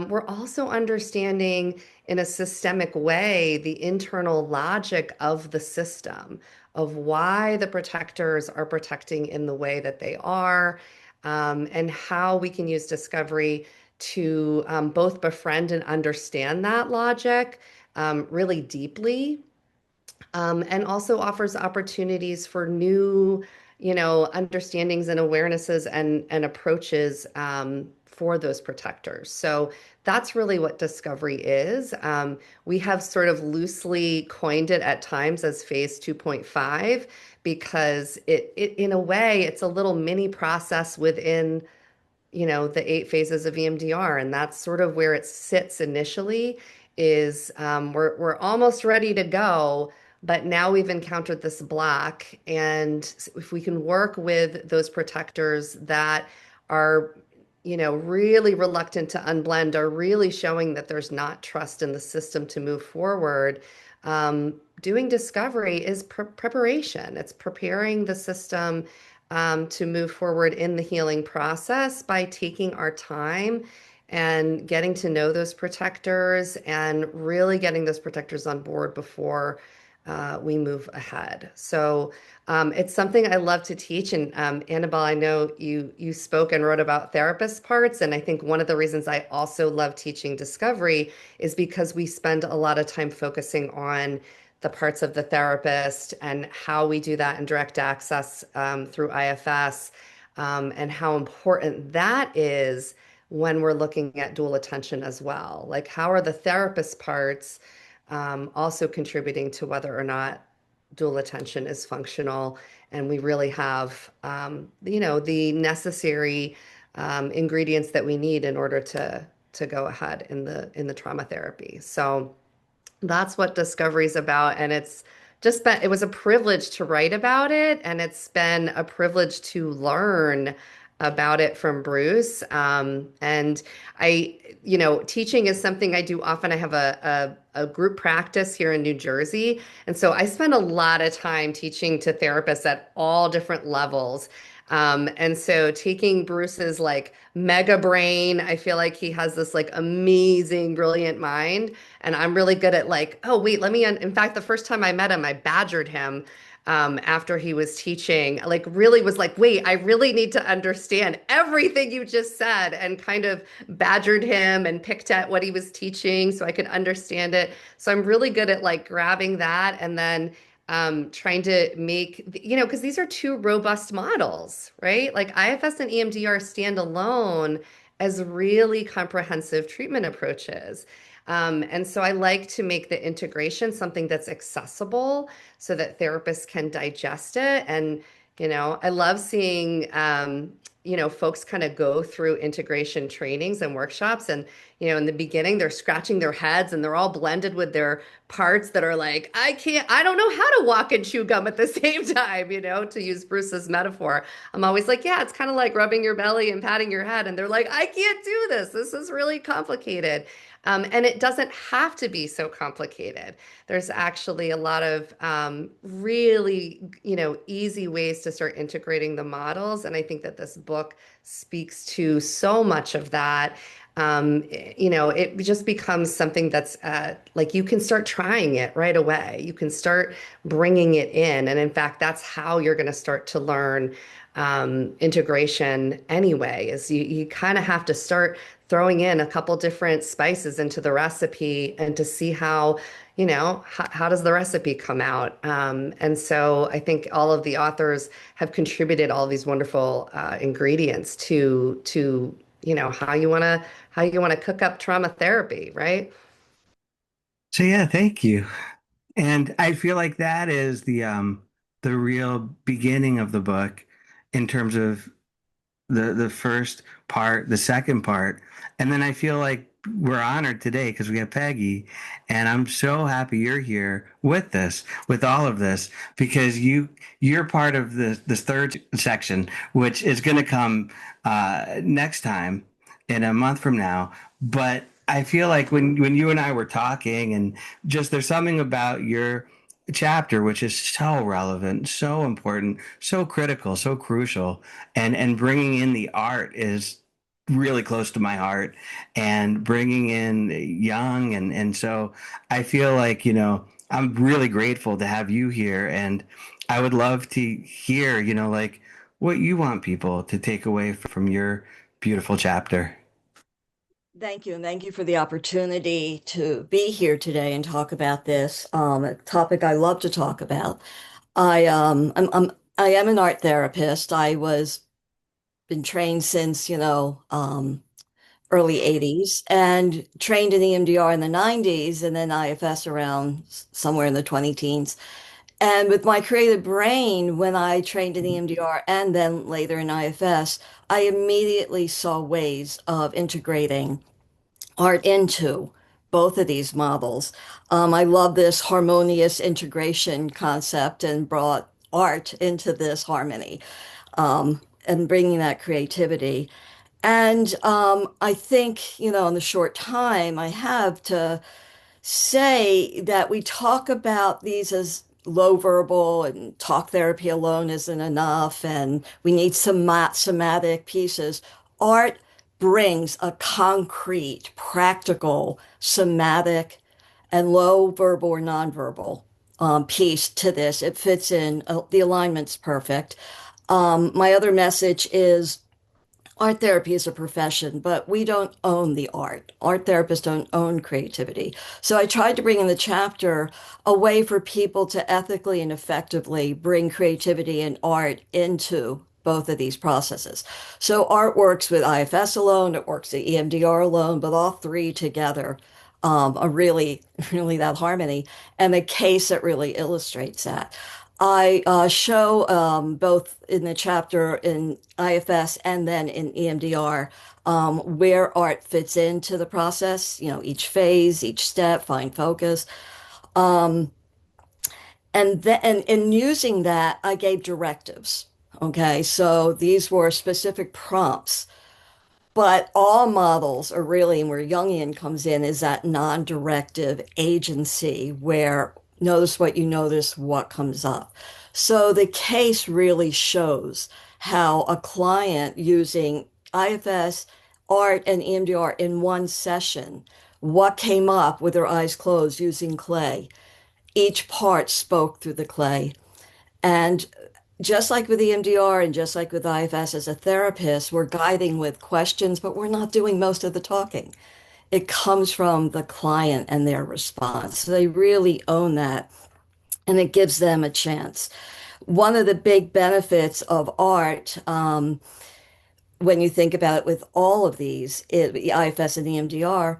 we're also understanding in a systemic way the internal logic of the system, of why the protectors are protecting in the way that they are, and how we can use discovery to both befriend and understand that logic really deeply, and also offers opportunities for new, understandings and awarenesses and approaches for those protectors. So that's really what discovery is. We have sort of loosely coined it at times as phase 2.5 because it in a way it's a little mini process within the 8 phases of EMDR, and that's sort of where it sits initially. Is we're almost ready to go, but now we've encountered this block, and if we can work with those protectors that are really reluctant to unblend, are really showing that there's not trust in the system to move forward. Doing discovery is preparation. It's preparing the system to move forward in the healing process by taking our time and getting to know those protectors and really getting those protectors on board before we move ahead. So it's something I love to teach. And Annabelle, I know you spoke and wrote about therapist parts, and I think one of the reasons I also love teaching discovery is because we spend a lot of time focusing on the parts of the therapist and how we do that in direct access through IFS, and how important that is when we're looking at dual attention as well. Like, how are the therapist parts also contributing to whether or not dual attention is functional? And we really have, the necessary ingredients that we need in order to go ahead in the trauma therapy. So that's what Discovery is about. And it was a privilege to write about it. And it's been a privilege to learn about it from Bruce. And teaching is something I do often. I have a group practice here in New Jersey. And so I spend a lot of time teaching to therapists at all different levels. And so taking Bruce's like mega brain, I feel like he has this like amazing, brilliant mind. And I'm really good at like, oh, wait, in fact, the first time I met him, I badgered him after he was teaching, like really was like, wait, I really need to understand everything you just said, and kind of badgered him and picked at what he was teaching so I could understand it. So I'm really good at like grabbing that and then trying to make, because these are two robust models, right? Like IFS and EMDR stand alone as really comprehensive treatment approaches. And so I like to make the integration something that's accessible so that therapists can digest it. And, I love seeing, folks kind of go through integration trainings and workshops. And, in the beginning, they're scratching their heads and they're all blended with their parts that are like, I don't know how to walk and chew gum at the same time, to use Bruce's metaphor. I'm always like, yeah, it's kind of like rubbing your belly and patting your head. And they're like, I can't do this. This is really complicated. And it doesn't have to be so complicated. There's actually a lot of really, easy ways to start integrating the models. And I think that this book speaks to so much of that. It just becomes something that's like you can start trying it right away. You can start bringing it in. And in fact, that's how you're going to start to learn integration anyway, is you kind of have to start throwing in a couple different spices into the recipe and to see how, how does the recipe come out? And so I think all of the authors have contributed all these wonderful ingredients to how you want to cook up trauma therapy, right?
So yeah, thank you. And I feel like that is the real beginning of the book in terms of the first part, the second part, and then I feel like we're honored today because we have Peggy, and I'm so happy you're here with this, with all of this, because you're part of this third section, which is going to come next time in a month from now. But I feel like when you and I were talking, and just there's something about your chapter which is so relevant, so important, so critical, so crucial, and bringing in the art is really close to my heart, and bringing in young, and so I feel like, I'm really grateful to have you here, and I would love to hear, like what you want people to take away from your beautiful chapter.
Thank you, and thank you for the opportunity to be here today and talk about this a topic I love to talk about. I am an art therapist. I was been trained since early 80s and trained in EMDR in the 90s and then IFS around somewhere in the 20 teens. And with my creative brain, when I trained in EMDR and then later in IFS, I immediately saw ways of integrating art into both of these models. I love this harmonious integration concept and brought art into this harmony and bringing that creativity. And I think, in the short time I have to say that we talk about these as low verbal and talk therapy alone isn't enough, and we need some somatic pieces. Art brings a concrete, practical, somatic, and low verbal or nonverbal piece to this. It fits in, the alignment's perfect. My other message is art therapy is a profession, but we don't own the art. Art therapists don't own creativity. So I tried to bring in the chapter a way for people to ethically and effectively bring creativity and art into both of these processes. So art works with IFS alone, it works with EMDR alone, but all three together are really, really that harmony. And the case that really illustrates that. I show both in the chapter in IFS and then in EMDR where art fits into the process, each phase, each step, find focus. Um, and then and in using that, I gave directives. Okay, so these were specific prompts, but all models are really, and where Jungian comes in, is that non-directive agency where notice what you notice, what comes up. So the case really shows how a client using IFS, art, and EMDR in one session, what came up with their eyes closed using clay. Each part spoke through the clay. And just like with EMDR and just like with IFS, as a therapist, we're guiding with questions, but we're not doing most of the talking. It comes from the client and their response. So they really own that, and it gives them a chance. One of the big benefits of art, when you think about it with all of these, the IFS and EMDR,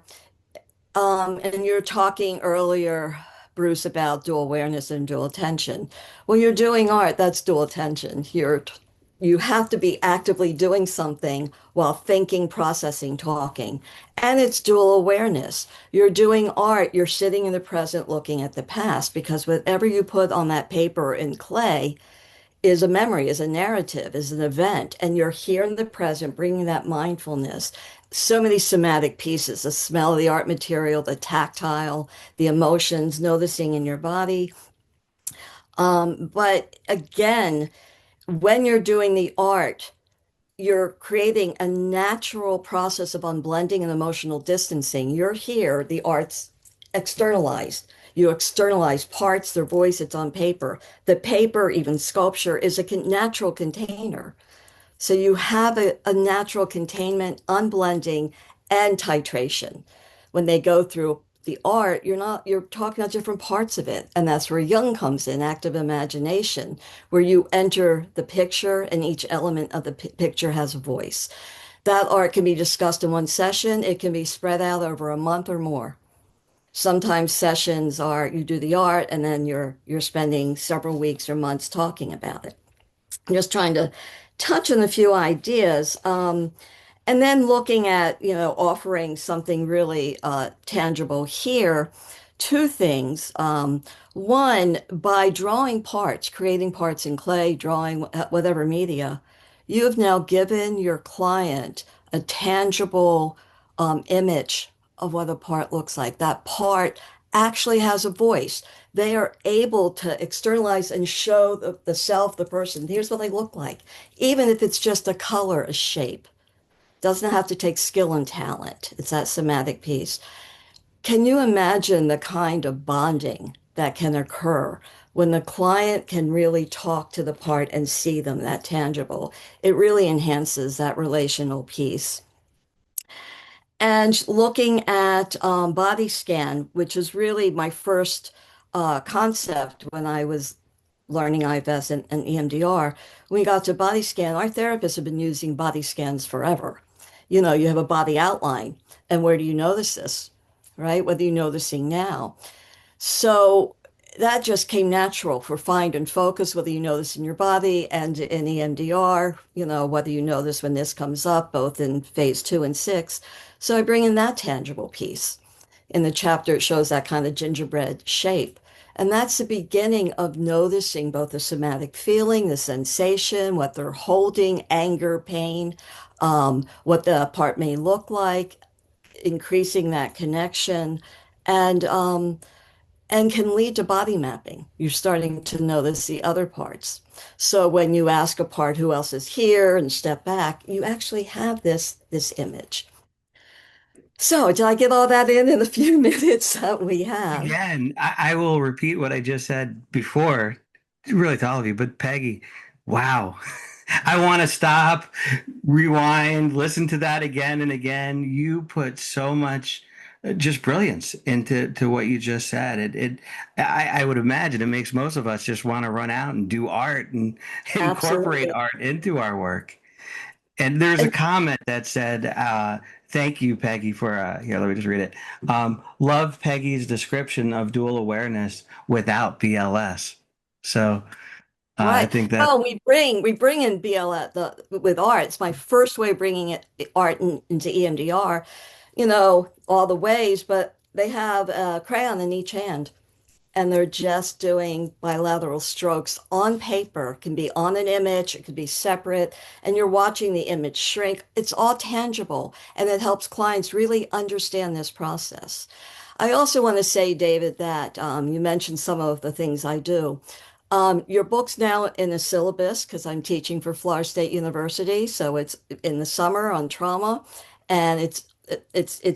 and you're talking earlier, Bruce, about dual awareness and dual attention. When you're doing art, that's dual attention. You have to be actively doing something while thinking, processing, talking. And it's dual awareness. You're doing art, you're sitting in the present looking at the past because whatever you put on that paper in clay is a memory, is a narrative, is an event, and you're here in the present, bringing that mindfulness. So many somatic pieces, the smell of the art material, the tactile, the emotions, noticing in your body. But again, when you're doing the art, you're creating a natural process of unblending and emotional distancing. You're here, the art's externalized. You externalize parts, their voice, it's on paper. The paper, even sculpture, is a natural container. So you have a natural containment, unblending, and titration. When they go through the art, you're talking about different parts of it. And that's where Jung comes in, active imagination, where you enter the picture and each element of the picture has a voice. That art can be discussed in one session. It can be spread out over a month or more. Sometimes sessions are you do the art and then you're spending several weeks or months talking about it. I'm just trying to touch on a few ideas. And then looking at, offering something really tangible here, two things. One, by drawing parts, creating parts in clay, drawing whatever media, you have now given your client a tangible image of what a part looks like. That part actually has a voice. They are able to externalize and show the self, the person. Here's what they look like, even if it's just a color, a shape. Doesn't have to take skill and talent. It's that somatic piece. Can you imagine the kind of bonding that can occur when the client can really talk to the part and see them that tangible? It really enhances that relational piece. And looking at body scan, which is really my first concept when I was learning IFS and EMDR, when we got to body scan, our therapists have been using body scans forever. You have a body outline, and where do you notice this, right? What are you noticing now? So that just came natural for find and focus, whether you notice in your body and in EMDR, whether you notice when this comes up, both in phase 2 and 6. So I bring in that tangible piece. In the chapter, it shows that kind of gingerbread shape. And that's the beginning of noticing both the somatic feeling, the sensation, what they're holding, anger, pain, what the part may look like, increasing that connection. And can lead to body mapping. You're starting to notice the other parts. So when you ask a part who else is here and step back, you actually have this image. So did I get all that in the few minutes that we have?
Again, I will repeat what I just said before, really to all of you, but Peggy, wow. I want to stop, rewind, listen to that again and again. You put so much just brilliance into what you just said. I would imagine it makes most of us just want to run out and do art and incorporate
Absolutely.
art into our work. And there's a
And
comment that said, thank you, Peggy, for, here, let me just read it. Love Peggy's description of dual awareness without BLS. So I
right.
think that,
Well, we bring in BL with art. It's my first way of bringing art into EMDR, all the ways, but they have a crayon in each hand. And they're just doing bilateral strokes on paper. It can be on an image, it could be separate, and you're watching the image shrink. It's all tangible, and it helps clients really understand this process. I also want to say, David, that you mentioned some of the things I do. Your book's now in the syllabus because I'm teaching for Florida State University, so it's in the summer on trauma, and it's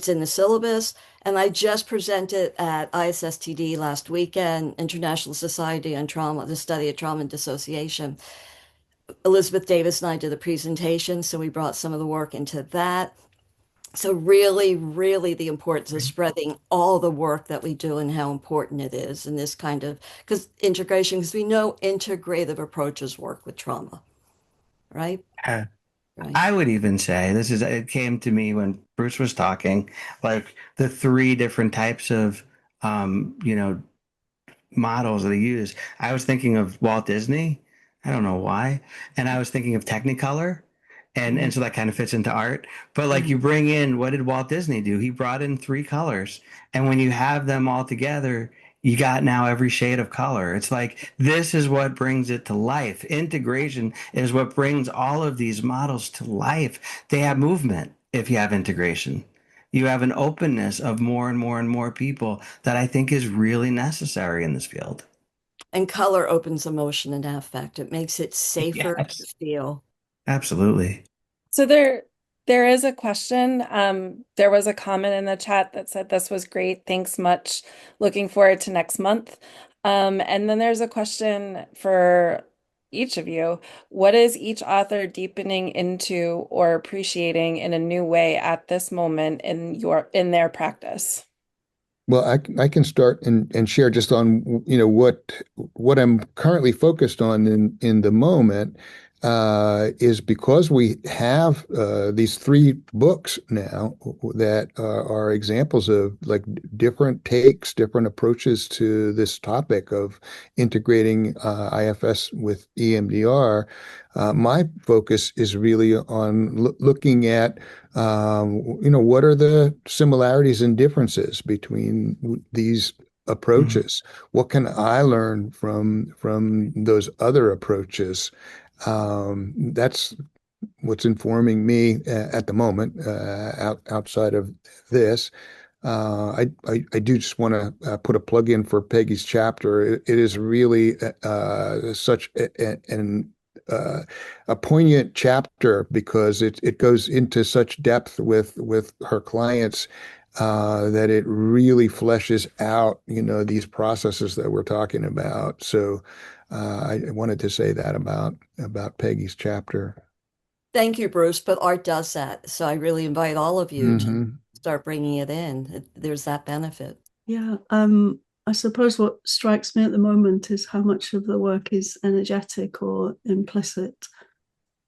in the syllabus. And I just presented at ISSTD last weekend, International Society on Trauma, the study of trauma and dissociation. Elizabeth Davis and I did a presentation, so we brought some of the work into that. So really, really the importance of spreading all the work that we do and how important it is in this kind of, because integration, because we know integrative approaches work with trauma, right?
uh,
Right.
I would even say it came to me when Bruce was talking, like the three different types of, you know, models that he used. I was thinking of Walt Disney. I don't know why. And I was thinking of Technicolor. And
Mhm.
so that kind of fits into art. But like you
Mhm.
bring in, what did Walt Disney do? He brought in three colors. And when you have them all together, you got now every shade of color. It's like this is what brings it to life. Integration is what brings all of these models to life. They have movement if you have integration. You have an openness of more and more and more people that I think is really necessary in this field.
And color opens emotion and affect. It makes it safer to
Yes,
feel.
absolutely.
So there is a question. There was a comment in the chat that said this was great. Thanks much. Looking forward to next month. And then there's a question for each of you. What is each author deepening into or appreciating in a new way at this moment in their practice?
Well, I can start and share just on what I'm currently focused on in the moment. is because we have these three books now that are examples of like different takes, different approaches to this topic of integrating IFS with EMDR. My focus is really on looking at, what are the similarities and differences between these
Mhm.
approaches? What can I learn from those other approaches? That's what's informing me at the moment, outside of this. I do just want to put a plug in for Peggy's chapter. It is really such a poignant chapter because it goes into such depth with her clients, that it really fleshes out, these processes that we're talking about. So I wanted to say that about Peggy's chapter.
Thank you, Bruce. But art does that. So I really invite all of you to
Hmm.
start bringing it in. There's that benefit.
Yeah. I suppose what strikes me at the moment is how much of the work is energetic or implicit.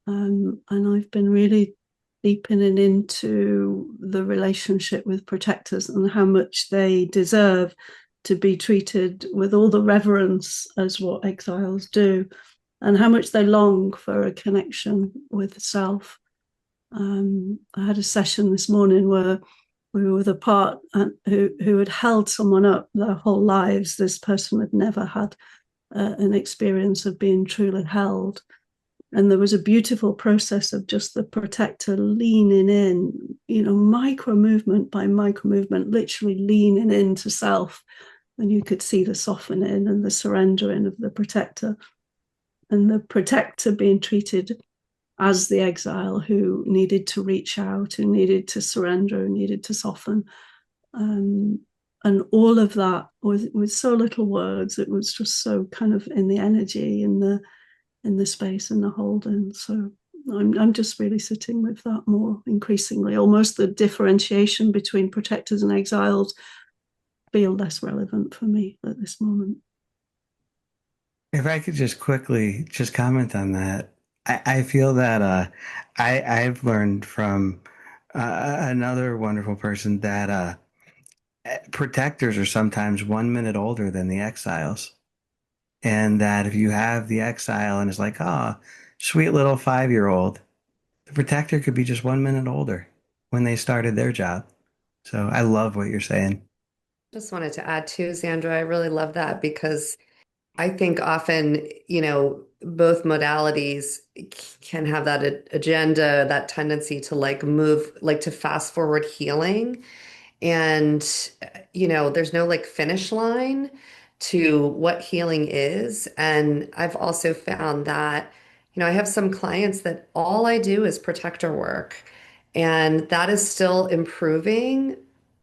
And I've been really deepening into the relationship with protectors and how much they deserve to be treated with all the reverence as what exiles do, and how much they long for a connection with self. I had a session this morning where we were with a part who had held someone up their whole lives. This person had never had an experience of being truly held. And there was a beautiful process of just the protector leaning in, micro movement by micro movement, literally leaning into self. And you could see the softening and the surrendering of the protector, and the protector being treated as the exile who needed to reach out, who needed to surrender, who needed to soften. Um, and all of that with so little words. It was just so kind of in the energy, in the space and the holding. So I'm just really sitting with that more increasingly. Almost the differentiation between protectors and exiles feel less relevant for me at this moment.
If I could just quickly just comment on that, I feel that I've learned from another wonderful person that protectors are sometimes 1 minute older than the exiles. And that if you have the exile and it's like, oh, sweet little 5-year-old, the protector could be just 1 minute older when they started their job. So I love what you're saying.
Just wanted to add too, Sandra, I really love that because I think often, both modalities can have that agenda, that tendency to like move, like to fast forward healing. And, there's no like finish line to what healing is. And I've also found that, I have some clients that all I do is protector work, and that is still improving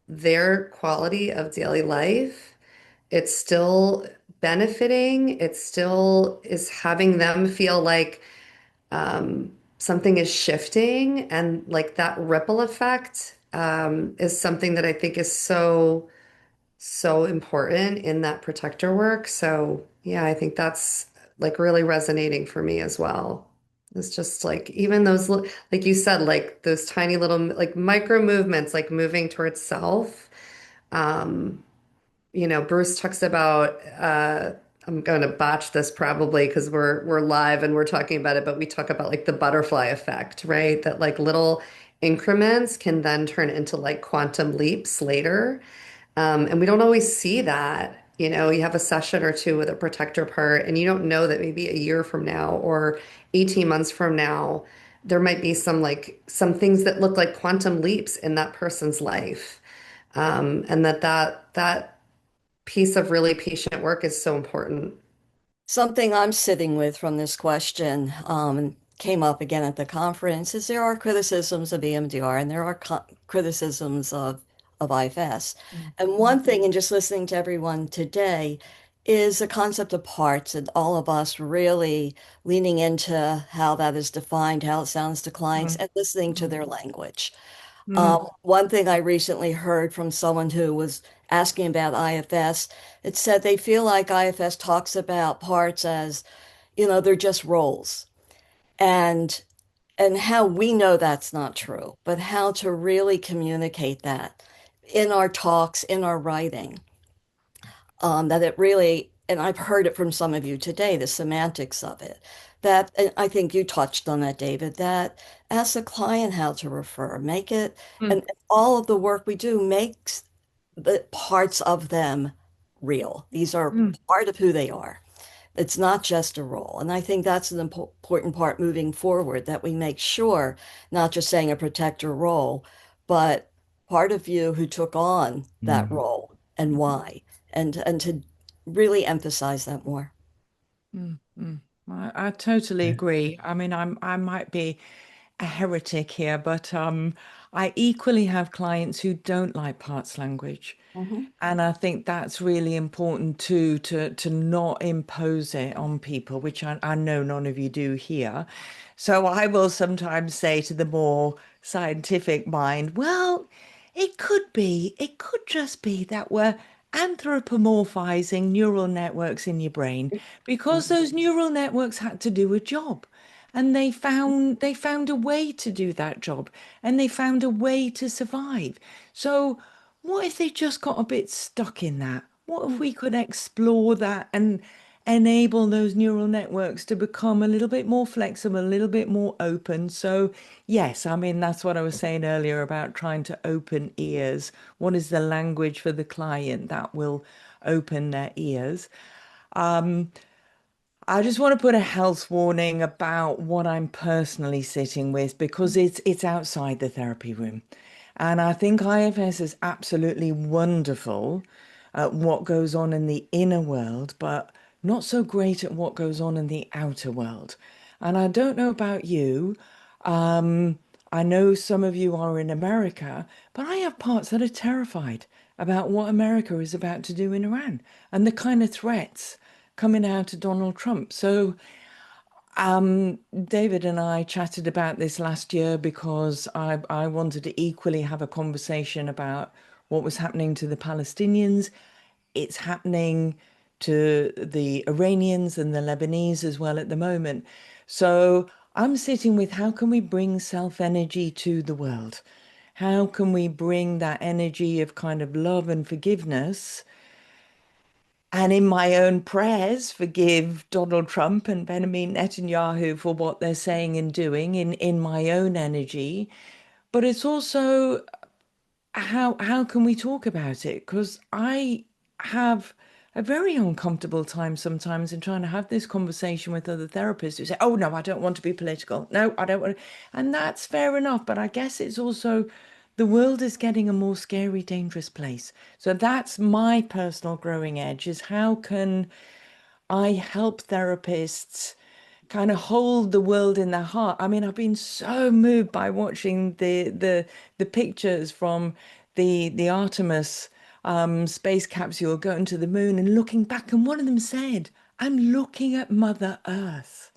their quality of daily life. It's still benefiting. It still is having them feel like something is shifting, and like that ripple effect is something that I think is so, so important in that protector work. So yeah, I think that's like really resonating for me as well. It's just like even those, like you said, like those tiny little like micro movements, like moving towards self. Um, Bruce talks about I'm going to botch this probably because we're live and we're talking about it, but we talk about like the butterfly effect, right? That like little increments can then turn into like quantum leaps later. And we don't always see that. You have a session or two with a protector part, and you don't know that maybe a year from now or 18 months from now, there might be some things that look like quantum leaps in that person's life. And that piece of really patient work is so important.
Something I'm sitting with from this question, came up again at the conference, is there are criticisms of EMDR and there are criticisms of IFS. And one thing, in just listening to everyone today, is the concept of parts and all of us really leaning into how that is defined, how it sounds to clients,
Mm,
and listening to
mm,
their language.
mm,
One thing I recently heard from someone who was asking about IFS, it said they feel like IFS talks about parts as, they're just roles. and how we know that's not true, but how to really communicate that in our talks, in our writing, that it really, and I've heard it from some of you today, the semantics of it, that, and I think you touched on that, David, that ask the client how to refer, make it, and all of the work we do makes the parts of them real. These are part of who they are. It's not just a role. And I think that's an important part moving forward, that we make sure, not just saying a protector role, but part of you who took on that
Mm.
role and why, and to really emphasize that more.
Mm, mm. I totally agree. I mean, I might be a heretic here, but I equally have clients who don't like parts language.
Mhm.
And I think that's really important too, to not impose it on people, which I know none of you do here. So I will sometimes say to the more scientific mind, well, it could just be that we're anthropomorphizing neural networks in your brain because those neural networks had to do a job. And they found a way to do that job, and they found a way to survive. So what if they just got a bit stuck in that? What if we could explore that and enable those neural networks to become a little bit more flexible, a little bit more open? So, yes, I mean, that's what I was saying earlier about trying to open ears. What is the language for the client that will open their ears? I just want to put a health warning about what I'm personally sitting with because it's outside the therapy room. And I think IFS is absolutely wonderful at what goes on in the inner world, but not so great at what goes on in the outer world. And I don't know about you. I know some of you are in America, but I have parts that are terrified about what America is about to do in Iran and the kind of threats coming out of Donald Trump. So, David and I chatted about this last year because I wanted to equally have a conversation about what was happening to the Palestinians. It's happening to the Iranians and the Lebanese as well at the moment. So I'm sitting with how can we bring self energy to the world? How can we bring that energy of kind of love and forgiveness? And in my own prayers, forgive Donald Trump and Benjamin Netanyahu for what they're saying and doing in my own energy. But it's also how can we talk about it? Because I have a very uncomfortable time sometimes in trying to have this conversation with other therapists who say, "Oh no, I don't want to be political. No, I don't want to." And that's fair enough, but I guess it's also the world is getting a more scary, dangerous place. So that's my personal growing edge is how can I help therapists kind of hold the world in their heart. I mean, I've been so moved by watching the pictures from the Artemis space capsule going to the moon and looking back, and one of them said, "I'm looking at Mother Earth."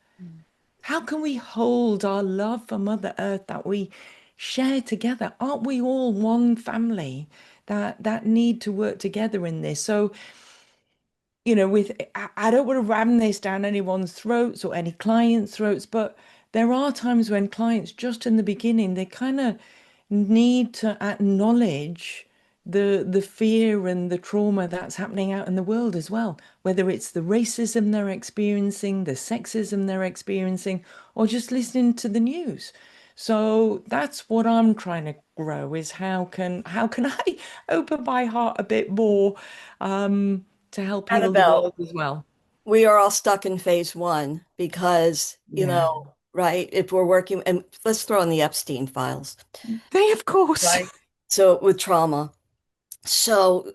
How can we hold our love for Mother Earth that we share together? Aren't we all one family that need to work together in this? So with I don't want to ram this down anyone's throats or any client's throats, but there are times when clients just in the beginning they kind of need to acknowledge the fear and the trauma that's happening out in the world as well, whether it's the racism they're experiencing, the sexism they're experiencing, or just listening to the news. So that's what I'm trying to grow is how can I open my heart a bit more to help heal the
Annabelle,
world as well.
we are all stuck in phase one because,
Yeah.
right, if we're working, and let's throw in the Epstein files,
They, of course.
right? So with trauma. So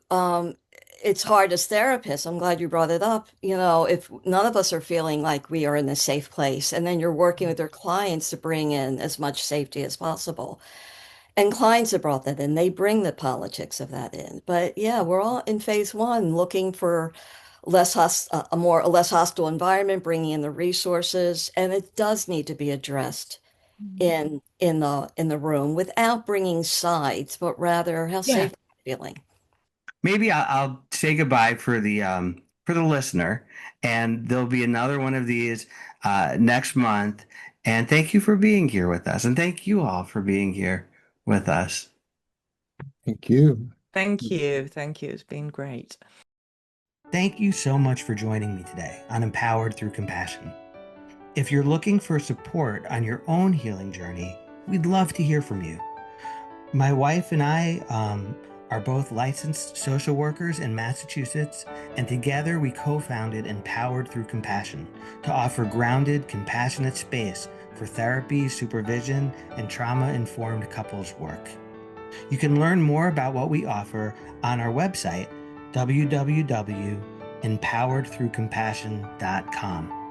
it's hard as therapists. I'm glad you brought it up. If none of us are feeling like we are in a safe place, and then you're working with your clients to bring in as much safety as possible. And clients have brought that in. They bring the politics of that in. But yeah, we're all in phase one looking for a less hostile environment, bringing in the resources, and it does need to be addressed in the room without bringing sides, but rather how
Yeah.
safe they're feeling.
Maybe I'll say goodbye for the listener, and there'll be another one of these next month. And thank you for being here with us. And thank you all for being here with us.
Thank you.
Thank you. Thank you. It's been great.
Thank you so much for joining me today on Empowered Through Compassion. If you're looking for support on your own healing journey, we'd love to hear from you. My wife and I are both licensed social workers in Massachusetts, and together we co-founded Empowered Through Compassion to offer grounded, compassionate space for therapy, supervision, and trauma-informed couples work. You can learn more about what we offer on our website, www.empoweredthroughcompassion.com.